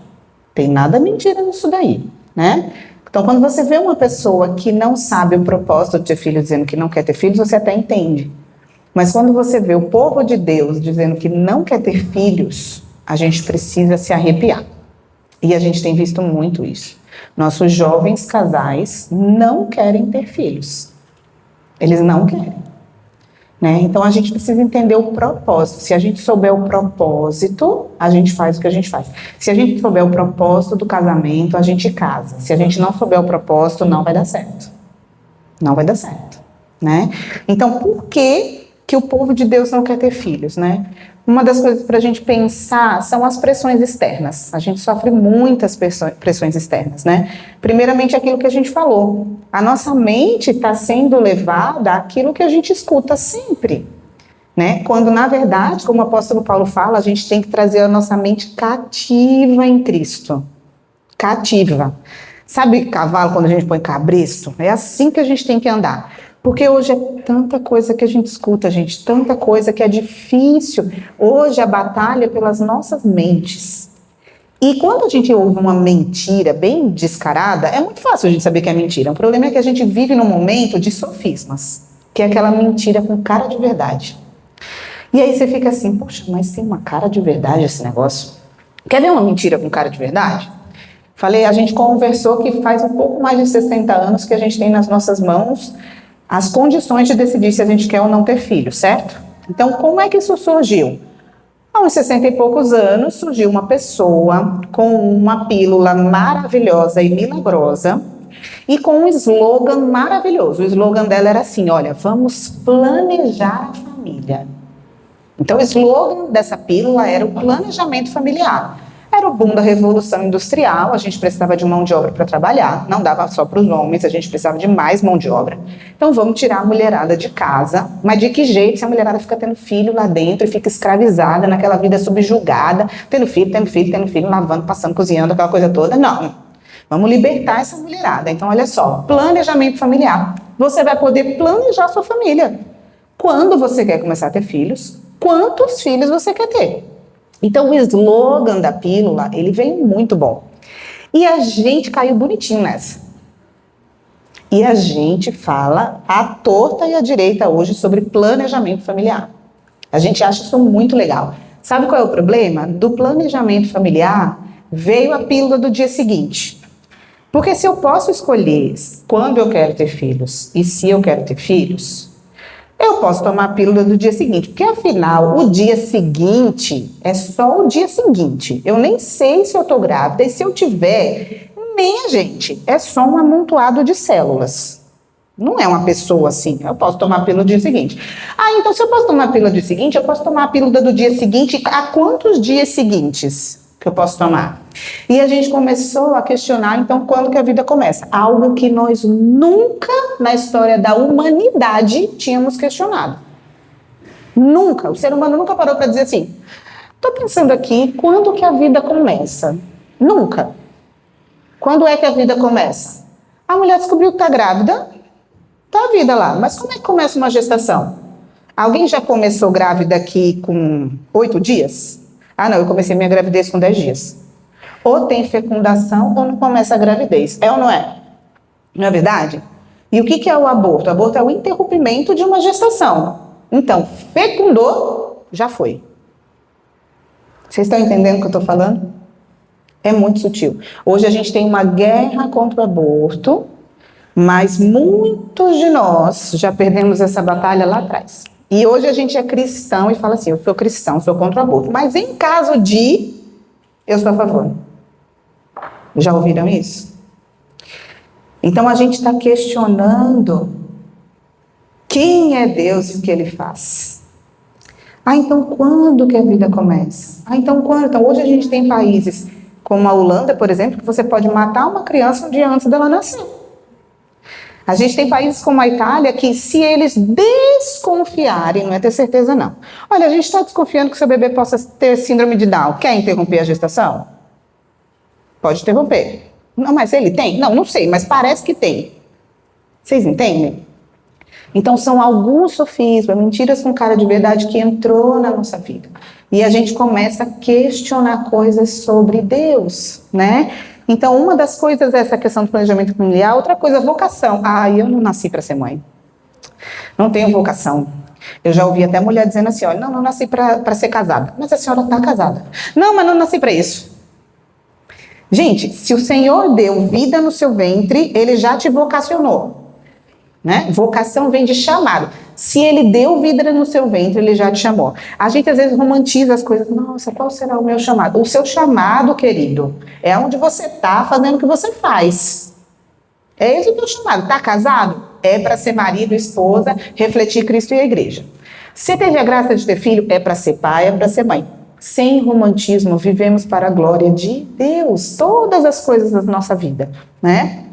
Tem nada mentira nisso daí, né? Então, quando você vê uma pessoa que não sabe o propósito de ter filho dizendo que não quer ter filhos, você até entende. Mas quando você vê o povo de Deus dizendo que não quer ter filhos, a gente precisa se arrepiar. E a gente tem visto muito isso. Nossos jovens casais não querem ter filhos. Eles não querem. Né? Então, a gente precisa entender o propósito. Se a gente souber o propósito, a gente faz o que a gente faz. Se a gente souber o propósito do casamento, a gente casa. Se a gente não souber o propósito, não vai dar certo. Não vai dar certo. Né? Então, por que o povo de Deus não quer ter filhos? Né? Uma das coisas para a gente pensar são as pressões externas. A gente sofre muitas pressões externas, né? Primeiramente, aquilo que a gente falou. A nossa mente está sendo levada àquilo que a gente escuta sempre, né? Quando, na verdade, como o apóstolo Paulo fala, a gente tem que trazer a nossa mente cativa em Cristo. Cativa. Sabe cavalo quando a gente põe cabresto? É assim que a gente tem que andar. Porque hoje é tanta coisa que a gente escuta, gente, tanta coisa que é difícil. Hoje a batalha é pelas nossas mentes. E quando a gente ouve uma mentira bem descarada, é muito fácil a gente saber que é mentira. O problema é que a gente vive num momento de sofismas, que é aquela mentira com cara de verdade. E aí você fica assim, poxa, mas tem uma cara de verdade esse negócio? Quer ver uma mentira com cara de verdade? Falei, a gente conversou que faz um pouco mais de 60 anos que a gente tem nas nossas mãos as condições de decidir se a gente quer ou não ter filho, certo? Então, como é que isso surgiu? Há uns 60 e poucos anos, surgiu uma pessoa com uma pílula maravilhosa e milagrosa e com um slogan maravilhoso. O slogan dela era assim, olha, vamos planejar a família. Então, o slogan dessa pílula era o planejamento familiar. Era o boom da Revolução Industrial, a gente precisava de mão de obra para trabalhar, não dava só para os homens, a gente precisava de mais mão de obra. Então vamos tirar a mulherada de casa, mas de que jeito se a mulherada fica tendo filho lá dentro e fica escravizada naquela vida subjugada, tendo filho, lavando, passando, cozinhando, aquela coisa toda? Não, vamos libertar essa mulherada. Então olha só, planejamento familiar. Você vai poder planejar sua família. Quando você quer começar a ter filhos, quantos filhos você quer ter? Então, o slogan da pílula, ele veio muito bom. E a gente caiu bonitinho nessa. E a gente fala à torta e à direita hoje sobre planejamento familiar. A gente acha isso muito legal. Sabe qual é o problema? Do planejamento familiar veio a pílula do dia seguinte. Porque se eu posso escolher quando eu quero ter filhos e se eu quero ter filhos, eu posso tomar a pílula do dia seguinte, porque afinal, o dia seguinte é só o dia seguinte. Eu nem sei se eu tô grávida e se eu tiver, minha gente, é só um amontoado de células. Não é uma pessoa assim, eu posso tomar a pílula do dia seguinte. Ah, então se eu posso tomar a pílula do dia seguinte, eu posso tomar a pílula do dia seguinte a quantos dias seguintes que eu posso tomar? E a gente começou a questionar, então, quando que a vida começa? Algo que nós nunca, na história da humanidade, tínhamos questionado. Nunca. O ser humano nunca parou para dizer assim, estou pensando aqui, quando que a vida começa? Nunca. Quando é que a vida começa? A mulher descobriu que está grávida, está a vida lá. Mas como é que começa uma gestação? Alguém já começou grávida aqui com 8 dias? Ah, não, eu comecei minha gravidez com 10 dias. Ou tem fecundação ou não começa a gravidez. É ou não é? Não é verdade? E o que é o aborto? O aborto é o interrompimento de uma gestação. Então, fecundou, já foi. Vocês estão entendendo o que eu estou falando? É muito sutil. Hoje a gente tem uma guerra contra o aborto, mas muitos de nós já perdemos essa batalha lá atrás. E hoje a gente é cristão e fala assim, eu sou cristão, sou contra o aborto. Mas em caso de, eu sou a favor. Já ouviram isso? Então a gente está questionando quem é Deus e o que Ele faz. Ah, então quando que a vida começa? Ah, então quando? Então hoje a gente tem países como a Holanda, por exemplo, que você pode matar uma criança um dia antes dela nascer. A gente tem países como a Itália que, se eles desconfiarem, não é ter certeza não. Olha, a gente está desconfiando que seu bebê possa ter síndrome de Down. Quer interromper a gestação? Pode interromper. Não, mas ele tem? Não, não sei, mas parece que tem. Vocês entendem? Então são alguns sofismas, mentiras com cara de verdade que entrou na nossa vida. E a gente começa a questionar coisas sobre Deus, né? Então, uma das coisas é essa questão do planejamento familiar, outra coisa, vocação. Ah, eu não nasci para ser mãe. Não tenho vocação. Eu já ouvi até mulher dizendo assim, olha, não nasci para ser casada. Mas a senhora está casada. Não, mas não nasci para isso. Gente, se o Senhor deu vida no seu ventre, Ele já te vocacionou. Né? Vocação vem de chamado. Se Ele deu vida no seu ventre, Ele já te chamou. A gente às vezes romantiza as coisas. Nossa, qual será o meu chamado? O seu chamado, querido, é onde você está fazendo o que você faz. É esse o teu chamado. Está casado? É para ser marido, esposa, refletir Cristo e a igreja. Se teve a graça de ter filho, é para ser pai, é para ser mãe. Sem romantismo, vivemos para a glória de Deus. Todas as coisas da nossa vida, né?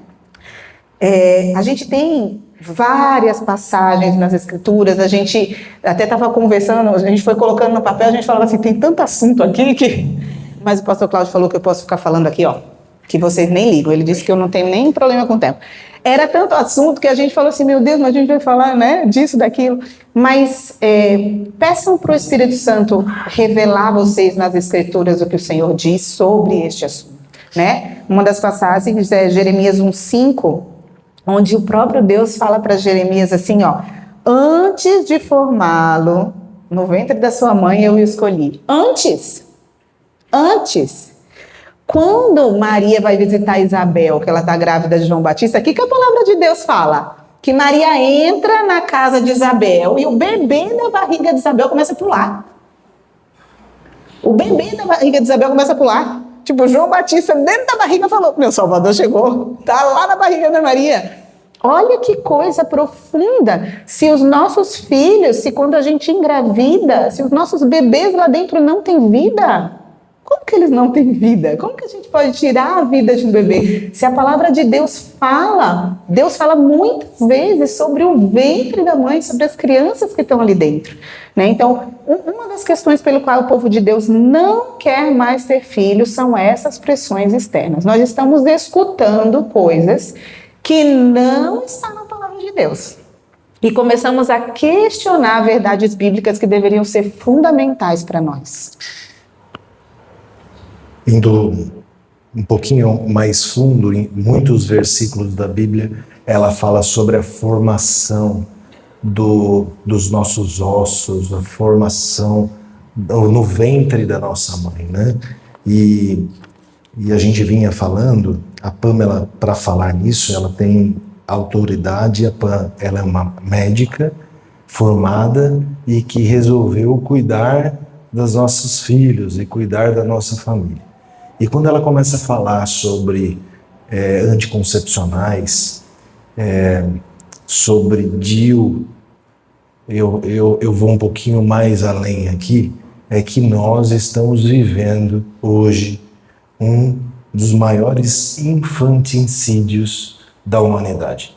A gente tem várias passagens nas escrituras, a gente até estava conversando, a gente foi colocando no papel, a gente falava assim, tem tanto assunto aqui que... Mas o pastor Cláudio falou que eu posso ficar falando aqui, ó, que vocês nem ligam. Ele disse que eu não tenho nem problema com o tempo. Era tanto assunto que a gente falou assim, meu Deus, mas a gente vai falar, né, disso, daquilo. Mas peçam para o Espírito Santo revelar a vocês nas Escrituras o que o Senhor diz sobre este assunto, né? Uma das passagens é Jeremias 1:5, onde o próprio Deus fala para Jeremias assim, ó, antes de formá-lo no ventre da sua mãe eu o escolhi. Antes. Quando Maria vai visitar Isabel, que ela está grávida de João Batista, o que a palavra de Deus fala? Que Maria entra na casa de Isabel e o bebê da barriga de Isabel começa a pular. O bebê da barriga de Isabel começa a pular. Tipo, João Batista dentro da barriga falou, meu Salvador chegou, tá lá na barriga da Maria. Olha que coisa profunda. Se os nossos filhos, se quando a gente engravida, se os nossos bebês lá dentro não têm vida, como que eles não têm vida? Como que a gente pode tirar a vida de um bebê? Se a palavra de Deus fala muitas vezes sobre o ventre da mãe, sobre as crianças que estão ali dentro, né? Então, uma das questões pelo qual o povo de Deus não quer mais ter filhos são essas pressões externas. Nós estamos escutando coisas que não estão na palavra de Deus. E começamos a questionar verdades bíblicas que deveriam ser fundamentais para nós. Indo um pouquinho mais fundo, em muitos versículos da Bíblia, ela fala sobre a formação dos nossos ossos, a formação no ventre da nossa mãe, né? E a gente vinha falando, a Pamela, para falar nisso, ela tem autoridade, ela é uma médica formada e que resolveu cuidar dos nossos filhos e cuidar da nossa família. E quando ela começa a falar sobre anticoncepcionais, sobre DIU, eu vou um pouquinho mais além aqui, é que nós estamos vivendo hoje um dos maiores infanticídios da humanidade.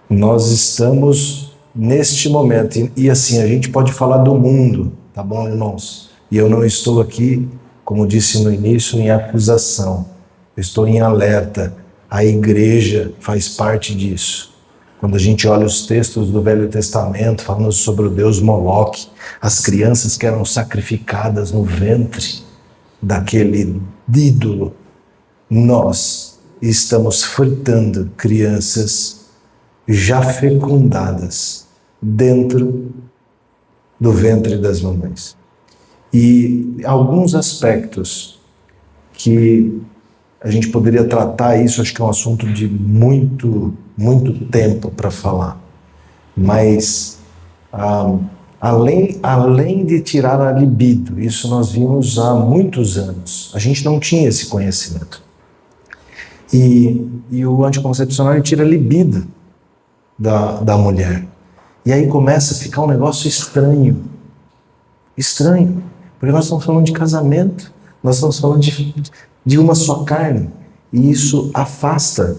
Nós estamos neste momento, e assim, a gente pode falar do mundo, tá bom, irmãos? E eu não estou aqui, como disse no início, em acusação. Eu estou em alerta. A igreja faz parte disso. Quando a gente olha os textos do Velho Testamento, falando sobre o deus Moloque, as crianças que eram sacrificadas no ventre daquele ídolo, nós estamos fritando crianças já fecundadas dentro do ventre das mamães. E alguns aspectos que a gente poderia tratar isso, acho que é um assunto de muito tempo para falar. Mas, além de tirar a libido, isso nós vimos há muitos anos. A gente não tinha esse conhecimento. E o anticoncepcional ele tira a libido da mulher. E aí começa a ficar um negócio estranho. Estranho. Porque nós estamos falando de casamento, nós estamos falando de uma só carne, e isso afasta.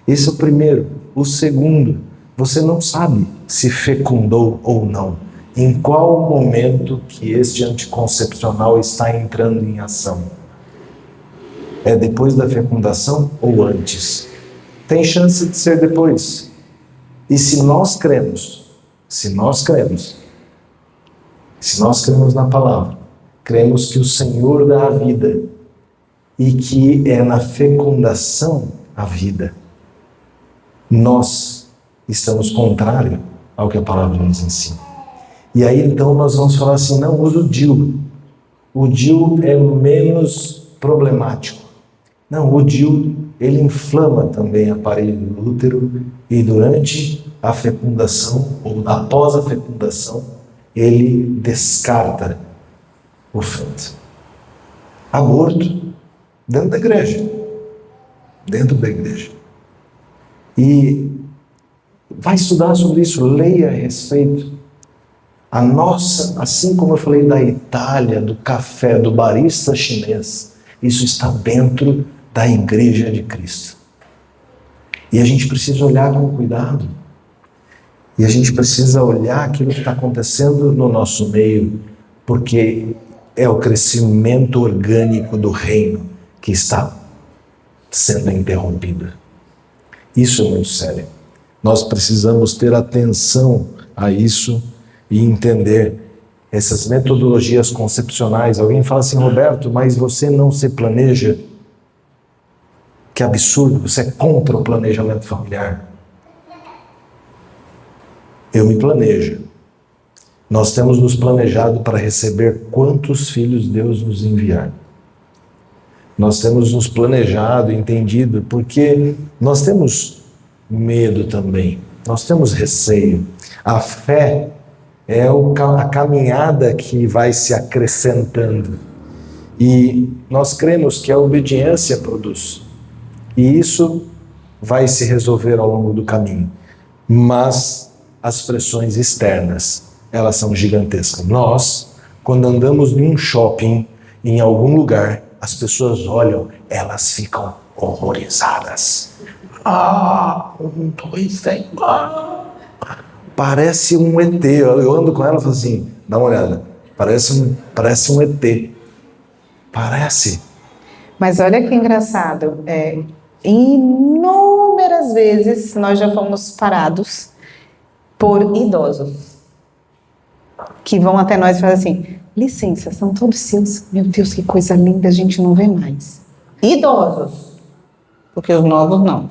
Esse é o primeiro. O segundo, você não sabe se fecundou ou não. Em qual momento que este anticoncepcional está entrando em ação? É depois da fecundação ou antes? Tem chance de ser depois. E se nós cremos na palavra, cremos que o Senhor dá a vida e que é na fecundação a vida, nós estamos contrário ao que a palavra nos ensina. E aí então nós vamos falar assim, não, usa o DIU. O DIU é menos problemático. Não, o DIU, ele inflama também o aparelho do útero e durante a fecundação, ou após a fecundação, ele descarta o feto. Aborto dentro da igreja. E vai estudar sobre isso, leia a respeito. A nossa, assim como eu falei da Itália, do café, do barista chinês, isso está dentro da igreja de Cristo. E a gente precisa olhar com cuidado. E a gente precisa olhar aquilo que está acontecendo no nosso meio, porque é o crescimento orgânico do reino que está sendo interrompida. Isso é muito sério. Nós precisamos ter atenção a isso e entender essas metodologias concepcionais. Alguém fala assim, Roberto, mas você não se planeja? Que absurdo, você é contra o planejamento familiar. Eu me planejo. Nós temos nos planejado para receber quantos filhos Deus nos enviar. Nós temos nos planejado, entendido, porque nós temos medo também, nós temos receio. A fé é a caminhada que vai se acrescentando. E nós cremos que a obediência produz. E isso vai se resolver ao longo do caminho. Mas as pressões externas, elas são gigantescas. Nós, quando andamos em um shopping, em algum lugar, as pessoas olham, elas ficam horrorizadas. Parece um ET. Eu ando com ela e falo assim, dá uma olhada, parece um ET. Parece. Mas olha que engraçado, inúmeras vezes nós já fomos parados por idosos que vão até nós e falam assim, licença, são todos seus. Meu Deus, que coisa linda, a gente não vê mais. Idosos, porque os novos não.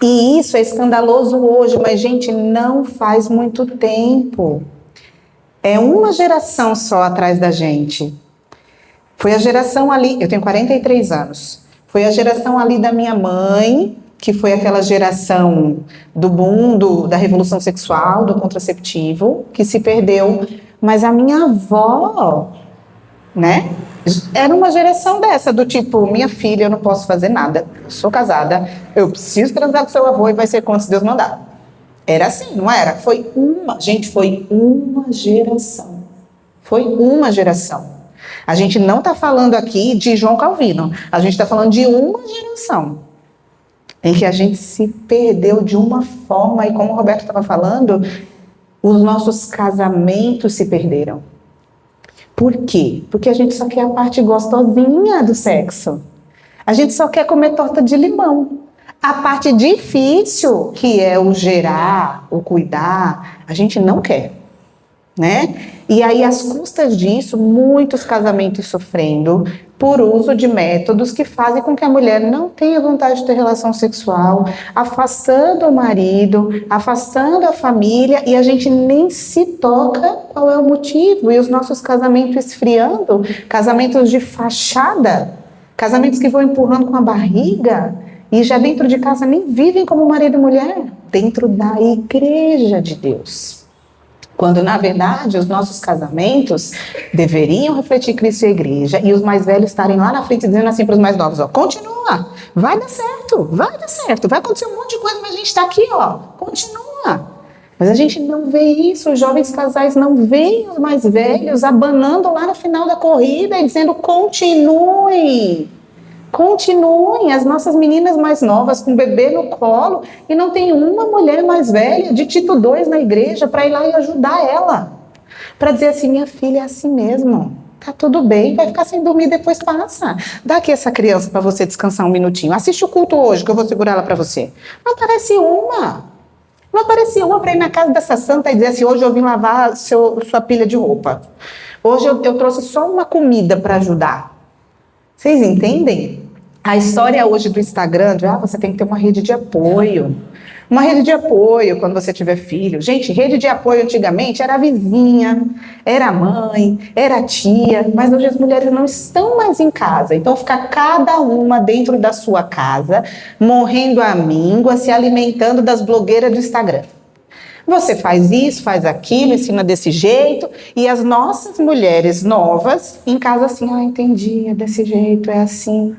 E isso é escandaloso hoje, mas, gente, não faz muito tempo. É uma geração só atrás da gente. Foi a geração ali, eu tenho 43 anos, foi a geração ali da minha mãe, que foi aquela geração do boom da revolução sexual, do contraceptivo, que se perdeu. Mas a minha avó, né, era uma geração dessa, do tipo, minha filha, eu não posso fazer nada, eu sou casada, eu preciso transar com seu avô e vai ser quando Deus mandar. Era assim, não era? Foi uma geração. Foi uma geração. A gente não está falando aqui de João Calvino, a gente está falando de uma geração em que a gente se perdeu de uma forma, e como o Roberto estava falando, os nossos casamentos se perderam. Por quê? Porque a gente só quer a parte gostosinha do sexo. A gente só quer comer torta de limão. A parte difícil, que é o gerar, o cuidar, a gente não quer, né? E aí, às custas disso, muitos casamentos sofrendo por uso de métodos que fazem com que a mulher não tenha vontade de ter relação sexual, afastando o marido, afastando a família, e a gente nem se toca qual é o motivo. E os nossos casamentos esfriando, casamentos de fachada, casamentos que vão empurrando com a barriga, e já dentro de casa nem vivem como marido e mulher, dentro da igreja de Deus. Quando, na verdade, os nossos casamentos deveriam refletir Cristo e a igreja, e os mais velhos estarem lá na frente dizendo assim para os mais novos, ó, continua, vai dar certo, vai acontecer um monte de coisa, mas a gente está aqui, ó, continua. Mas a gente não vê isso, os jovens casais não veem os mais velhos abanando lá no final da corrida e dizendo, continuem, as nossas meninas mais novas com o bebê no colo, e não tem uma mulher mais velha de Tito II na igreja para ir lá e ajudar ela, para dizer assim, minha filha é assim mesmo, tá tudo bem, vai ficar sem dormir, depois passa, dá aqui essa criança para você descansar um minutinho, assiste o culto hoje que eu vou segurar ela para você. Não aparece uma para ir na casa dessa santa e dizer assim, hoje eu vim lavar sua pilha de roupa, hoje eu trouxe só uma comida para ajudar. Vocês entendem? A história hoje do Instagram, você tem que ter uma rede de apoio. Uma rede de apoio quando você tiver filho. Gente, rede de apoio antigamente era a vizinha, era a mãe, era a tia, mas hoje as mulheres não estão mais em casa. Então fica cada uma dentro da sua casa, morrendo à míngua, se alimentando das blogueiras do Instagram. Você faz isso, faz aquilo, ensina desse jeito, e as nossas mulheres novas em casa assim, entendi, é desse jeito, é assim.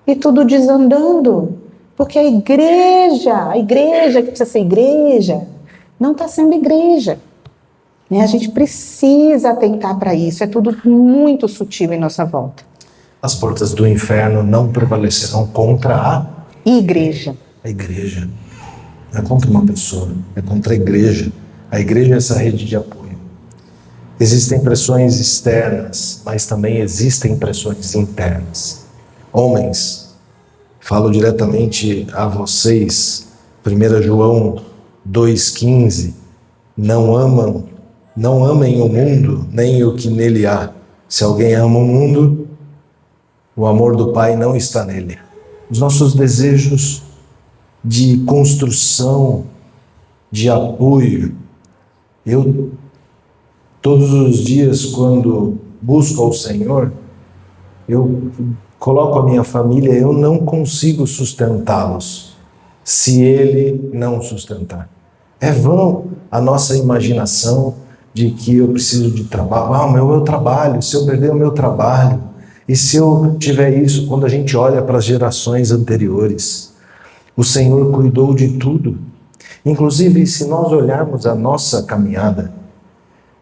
E tudo desandando, porque a igreja que precisa ser igreja, não está sendo igreja. A gente precisa atentar para isso, é tudo muito sutil em nossa volta. As portas do inferno não prevalecerão contra a igreja. A igreja. Não é contra uma pessoa, é contra a igreja. A igreja é essa rede de apoio. Existem pressões externas, mas também existem pressões internas. Homens, Falo diretamente a vocês, 1 João 2,15, não amem o mundo, nem o que nele há. Se alguém ama o mundo, o amor do Pai não está nele. Os nossos desejos de construção, de apoio, eu todos os dias quando busco ao Senhor, eu coloco a minha família, eu não consigo sustentá-los se Ele não sustentar. É vão a nossa imaginação de que eu preciso de trabalho. Meu trabalho, se eu perder o meu trabalho, e se eu tiver isso, quando a gente olha para as gerações anteriores, o Senhor cuidou de tudo. Inclusive, se nós olharmos a nossa caminhada,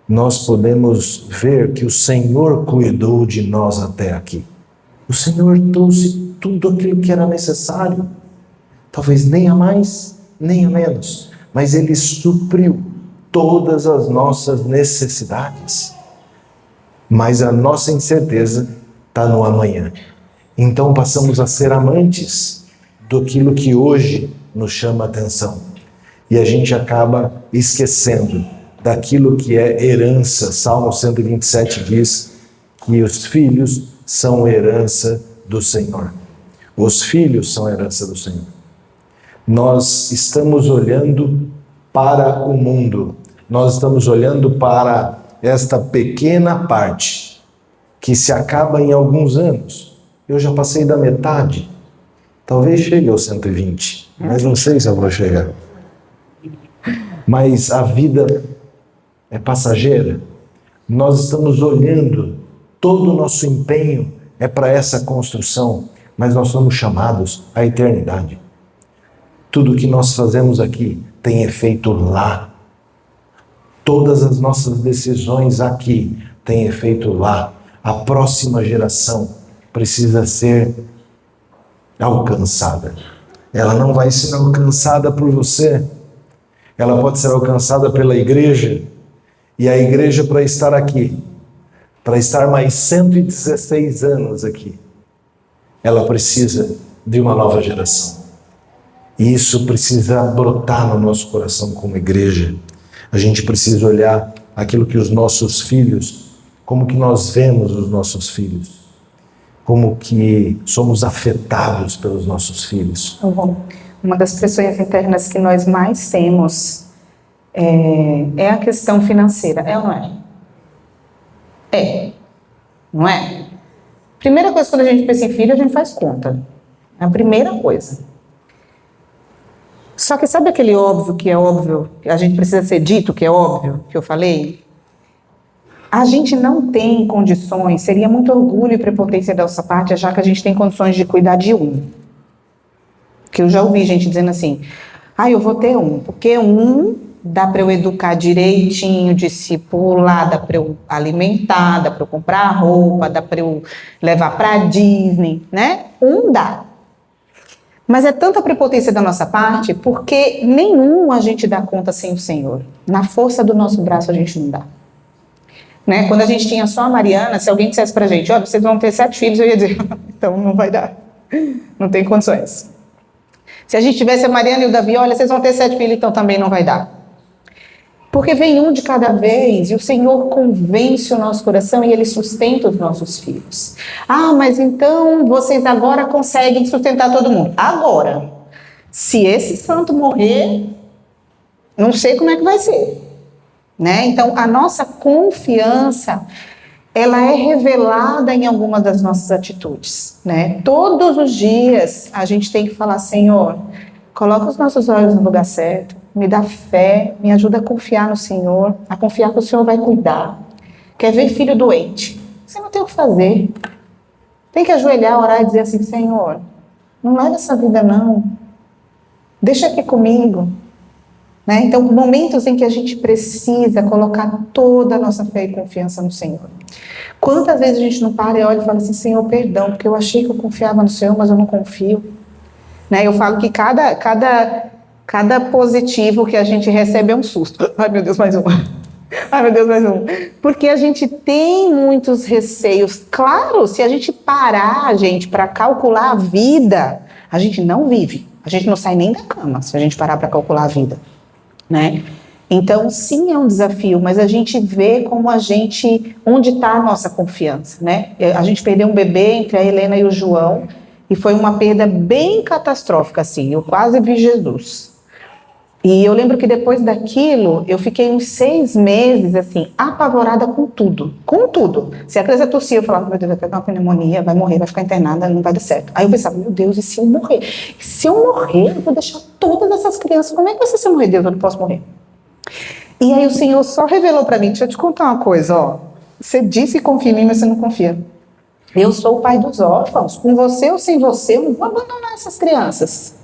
nós podemos ver que o Senhor cuidou de nós até aqui. O Senhor trouxe tudo aquilo que era necessário. Talvez nem a mais, nem a menos. Mas Ele supriu todas as nossas necessidades. Mas a nossa incerteza está no amanhã. Então passamos a ser amantes daquilo que hoje nos chama a atenção. E a gente acaba esquecendo daquilo que é herança. Salmo 127 diz que os filhos são herança do Senhor. Os filhos são herança do Senhor. Nós estamos olhando para o mundo. Nós estamos olhando para esta pequena parte que se acaba em alguns anos. Eu já passei da metade. Talvez chegue aos 120, mas não sei se eu vou chegar. Mas a vida é passageira. Nós estamos olhando, todo o nosso empenho é para essa construção, mas nós somos chamados à eternidade. Tudo que nós fazemos aqui tem efeito lá. Todas as nossas decisões aqui têm efeito lá. A próxima geração precisa ser alcançada. Ela não vai ser alcançada por você. Ela pode ser alcançada pela igreja. E a igreja, para estar aqui, para estar mais 116 anos aqui, ela precisa de uma nova geração. E isso precisa brotar no nosso coração como igreja. A gente precisa olhar aquilo que os nossos filhos, como que nós vemos os nossos filhos, como que somos afetados pelos nossos filhos. Uma das pressões internas que nós mais temos é a questão financeira, é ou não é? É, não é? Primeira coisa, quando a gente pensa em filho, a gente faz conta. É a primeira coisa. Só que sabe aquele óbvio que é óbvio, que a gente precisa ser dito que é óbvio, que eu falei? A gente não tem condições, seria muito orgulho e prepotência da nossa parte achar que a gente tem condições de cuidar de um. Que eu já ouvi gente dizendo assim, eu vou ter um, porque um dá para eu educar direitinho, discipular, dá para eu alimentar, dá para eu comprar roupa, dá para eu levar para Disney, né? Um dá. Mas é tanta prepotência da nossa parte, porque nenhum a gente dá conta sem o Senhor. Na força do nosso braço a gente não dá. Né? Quando a gente tinha só a Mariana, se alguém dissesse pra gente, olha, vocês vão ter 7 filhos, eu ia dizer, então não vai dar. Não tem condições. Se a gente tivesse a Mariana e o Davi, olha, vocês vão ter 7 filhos, então também não vai dar. Porque vem um de cada vez e o Senhor convence o nosso coração e Ele sustenta os nossos filhos. Mas então vocês agora conseguem sustentar todo mundo. Agora, se esse santo morrer, não sei como é que vai ser. Né? Então, a nossa confiança, ela é revelada em alguma das nossas atitudes. Né? Todos os dias a gente tem que falar, Senhor, coloca os nossos olhos no lugar certo, me dá fé, me ajuda a confiar no Senhor, a confiar que o Senhor vai cuidar. Quer ver filho doente? Você não tem o que fazer. Tem que ajoelhar, orar e dizer assim, Senhor, não leva essa vida não. Deixa aqui comigo. Né? Então, momentos em que a gente precisa colocar toda a nossa fé e confiança no Senhor. Quantas vezes a gente não para e olha e fala assim, Senhor, perdão, porque eu achei que eu confiava no Senhor, mas eu não confio. Né? Eu falo que cada positivo que a gente recebe é um susto. Ai, meu Deus, mais um. Ai, meu Deus, mais um. Porque a gente tem muitos receios. Claro, se a gente parar, gente, para calcular a vida, a gente não vive. A gente não sai nem da cama, se a gente parar para calcular a vida, né? Então, sim, é um desafio, mas a gente vê como onde está a nossa confiança, né? A gente perdeu um bebê entre a Helena e o João, e foi uma perda bem catastrófica, assim, eu quase vi Jesus. E eu lembro que depois daquilo, eu fiquei uns 6 meses, assim, apavorada com tudo. Com tudo. Se a criança tossia, eu falava, meu Deus, vai pegar uma pneumonia, vai morrer, vai ficar internada, não vai dar certo. Aí eu pensava, meu Deus, e se eu morrer? E se eu morrer, eu vou deixar todas essas crianças. Como é que vai ser se eu morrer? Deus, eu não posso morrer. E aí o Senhor só revelou para mim, deixa eu te contar uma coisa, ó. Você disse que confia em mim, mas você não confia. Eu sou o pai dos órfãos. Com você ou sem você, eu não vou abandonar essas crianças.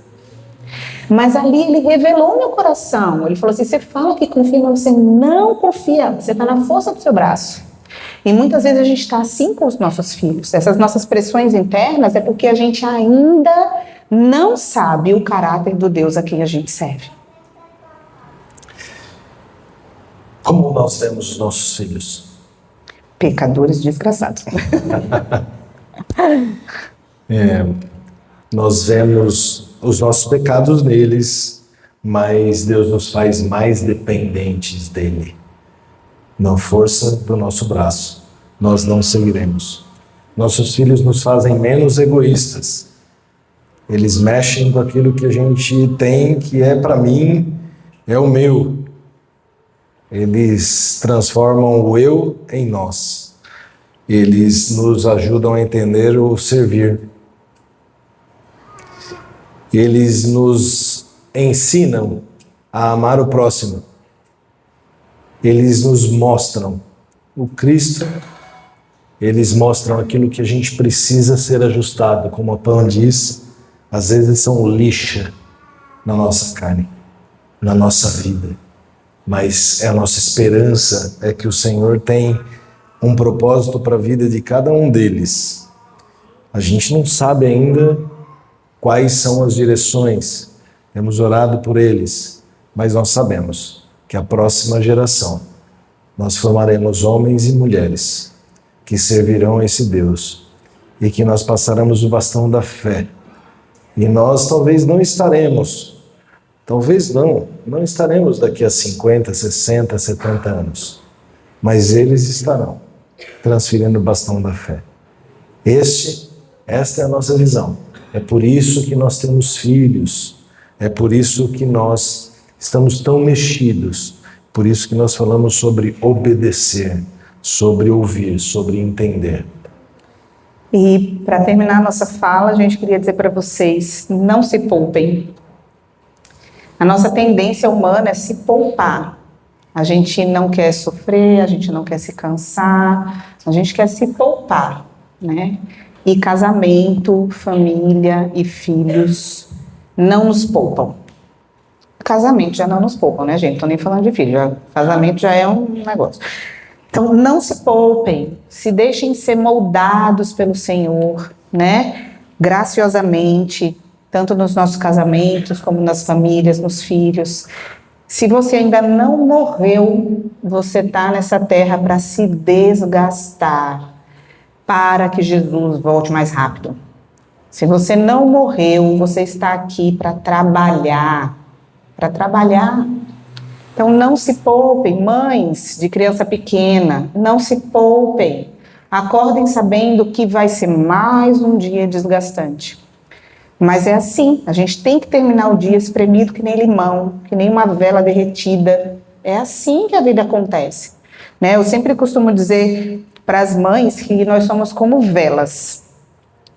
Mas ali ele revelou meu coração. Ele falou assim, você fala que confia, mas você não confia. Você está na força do seu braço. E muitas vezes a gente está assim com os nossos filhos. Essas nossas pressões internas é porque a gente ainda não sabe o caráter do Deus a quem a gente serve. Como nós vemos os nossos filhos? Pecadores desgraçados. Nós vemos os nossos pecados neles, mas Deus nos faz mais dependentes dele. Na força do nosso braço, nós não seguiremos. Nossos filhos nos fazem menos egoístas. Eles mexem com aquilo que a gente tem, que é para mim, é o meu. Eles transformam o eu em nós. Eles nos ajudam a entender o servir. Eles nos ensinam a amar o próximo. Eles nos mostram o Cristo. Eles mostram aquilo que a gente precisa ser ajustado. Como a Pam diz, às vezes são lixa na nossa carne, na nossa vida. Mas a nossa esperança é que o Senhor tem um propósito para a vida de cada um deles. A gente não sabe ainda quais são as direções, temos orado por eles, mas nós sabemos que a próxima geração nós formaremos homens e mulheres que servirão a esse Deus e que nós passaremos o bastão da fé. E nós talvez não estaremos, não estaremos daqui a 50, 60, 70 anos, mas eles estarão transferindo o bastão da fé. Esta é a nossa visão. É por isso que nós temos filhos, é por isso que nós estamos tão mexidos, por isso que nós falamos sobre obedecer, sobre ouvir, sobre entender. E para terminar a nossa fala, a gente queria dizer para vocês, não se poupem. A nossa tendência humana é se poupar. A gente não quer sofrer, a gente não quer se cansar, a gente quer se poupar, né? E casamento, família e filhos não nos poupam. Casamento já não nos poupam, né, gente? Não tô nem falando de filho, casamento já é um negócio. Então, não se poupem, se deixem ser moldados pelo Senhor, né? Graciosamente, tanto nos nossos casamentos, como nas famílias, nos filhos. Se você ainda não morreu, você está nessa terra para se desgastar, para que Jesus volte mais rápido. Se você não morreu, você está aqui para trabalhar. Para trabalhar. Então não se poupem, mães de criança pequena, não se poupem. Acordem sabendo que vai ser mais um dia desgastante. Mas é assim, a gente tem que terminar o dia espremido que nem limão, que nem uma vela derretida. É assim que a vida acontece. Né? Eu sempre costumo dizer para as mães que nós somos como velas.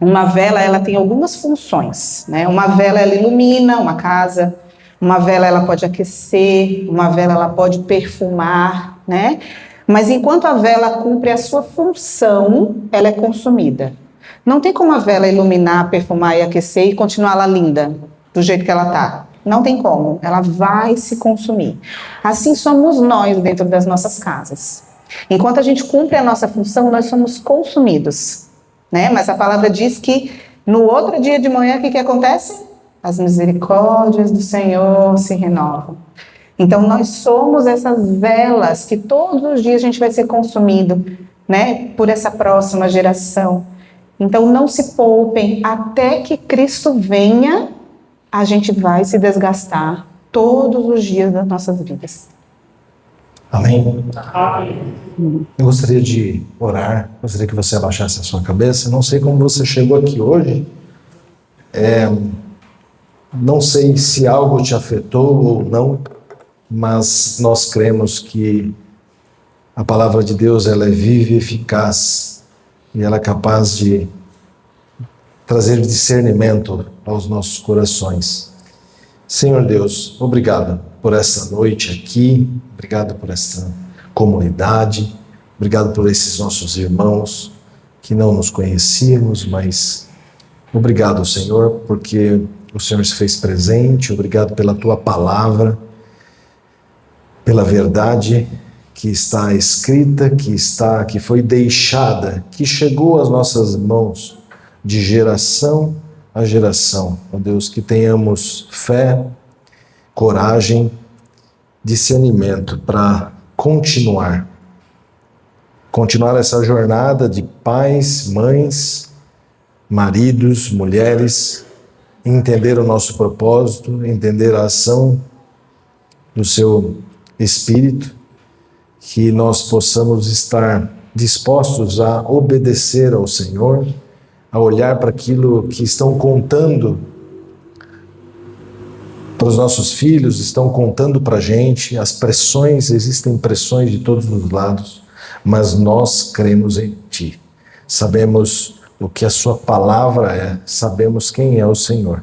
Uma vela, ela tem algumas funções, né? Uma vela, ela ilumina uma casa, uma vela, ela pode aquecer, uma vela, ela pode perfumar, né? Mas enquanto a vela cumpre a sua função, ela é consumida. Não tem como a vela iluminar, perfumar e aquecer e continuar lá linda, do jeito que ela está. Não tem como, ela vai se consumir. Assim somos nós dentro das nossas casas. Enquanto a gente cumpre a nossa função, nós somos consumidos, né? Mas a palavra diz que no outro dia de manhã, o que acontece? As misericórdias do Senhor se renovam. Então nós somos essas velas que todos os dias a gente vai ser consumido, né? Por essa próxima geração. Então não se poupem, até que Cristo venha, a gente vai se desgastar todos os dias das nossas vidas. Amém? Eu gostaria de orar, gostaria que você abaixasse a sua cabeça. Não sei como você chegou aqui hoje, não sei se algo te afetou ou não, mas nós cremos que a palavra de Deus ela é viva e eficaz e ela é capaz de trazer discernimento aos nossos corações. Senhor Deus, obrigado por essa noite aqui, obrigado por essa comunidade, obrigado por esses nossos irmãos que não nos conhecíamos, mas obrigado, Senhor, porque o Senhor se fez presente, obrigado pela Tua palavra, pela verdade que está escrita, que foi deixada, que chegou às nossas mãos de geração a geração. Ó Deus, que tenhamos fé, coragem, discernimento para continuar essa jornada de pais, mães, maridos, mulheres, entender o nosso propósito, entender a ação do Seu Espírito, que nós possamos estar dispostos a obedecer ao Senhor, a olhar para aquilo que estão contando para os nossos filhos, estão contando para a gente, as pressões, existem pressões de todos os lados, mas nós cremos em Ti. Sabemos o que a Sua palavra é, sabemos quem é o Senhor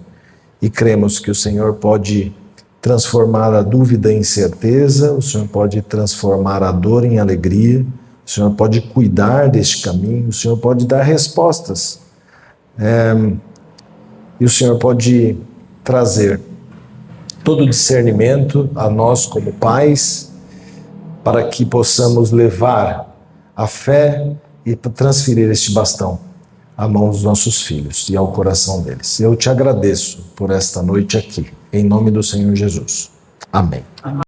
e cremos que o Senhor pode transformar a dúvida em certeza, o Senhor pode transformar a dor em alegria, o Senhor pode cuidar deste caminho, o Senhor pode dar respostas. E o Senhor pode trazer todo o discernimento a nós como pais, para que possamos levar a fé e transferir este bastão à mão dos nossos filhos e ao coração deles. Eu te agradeço por esta noite aqui, em nome do Senhor Jesus. Amém.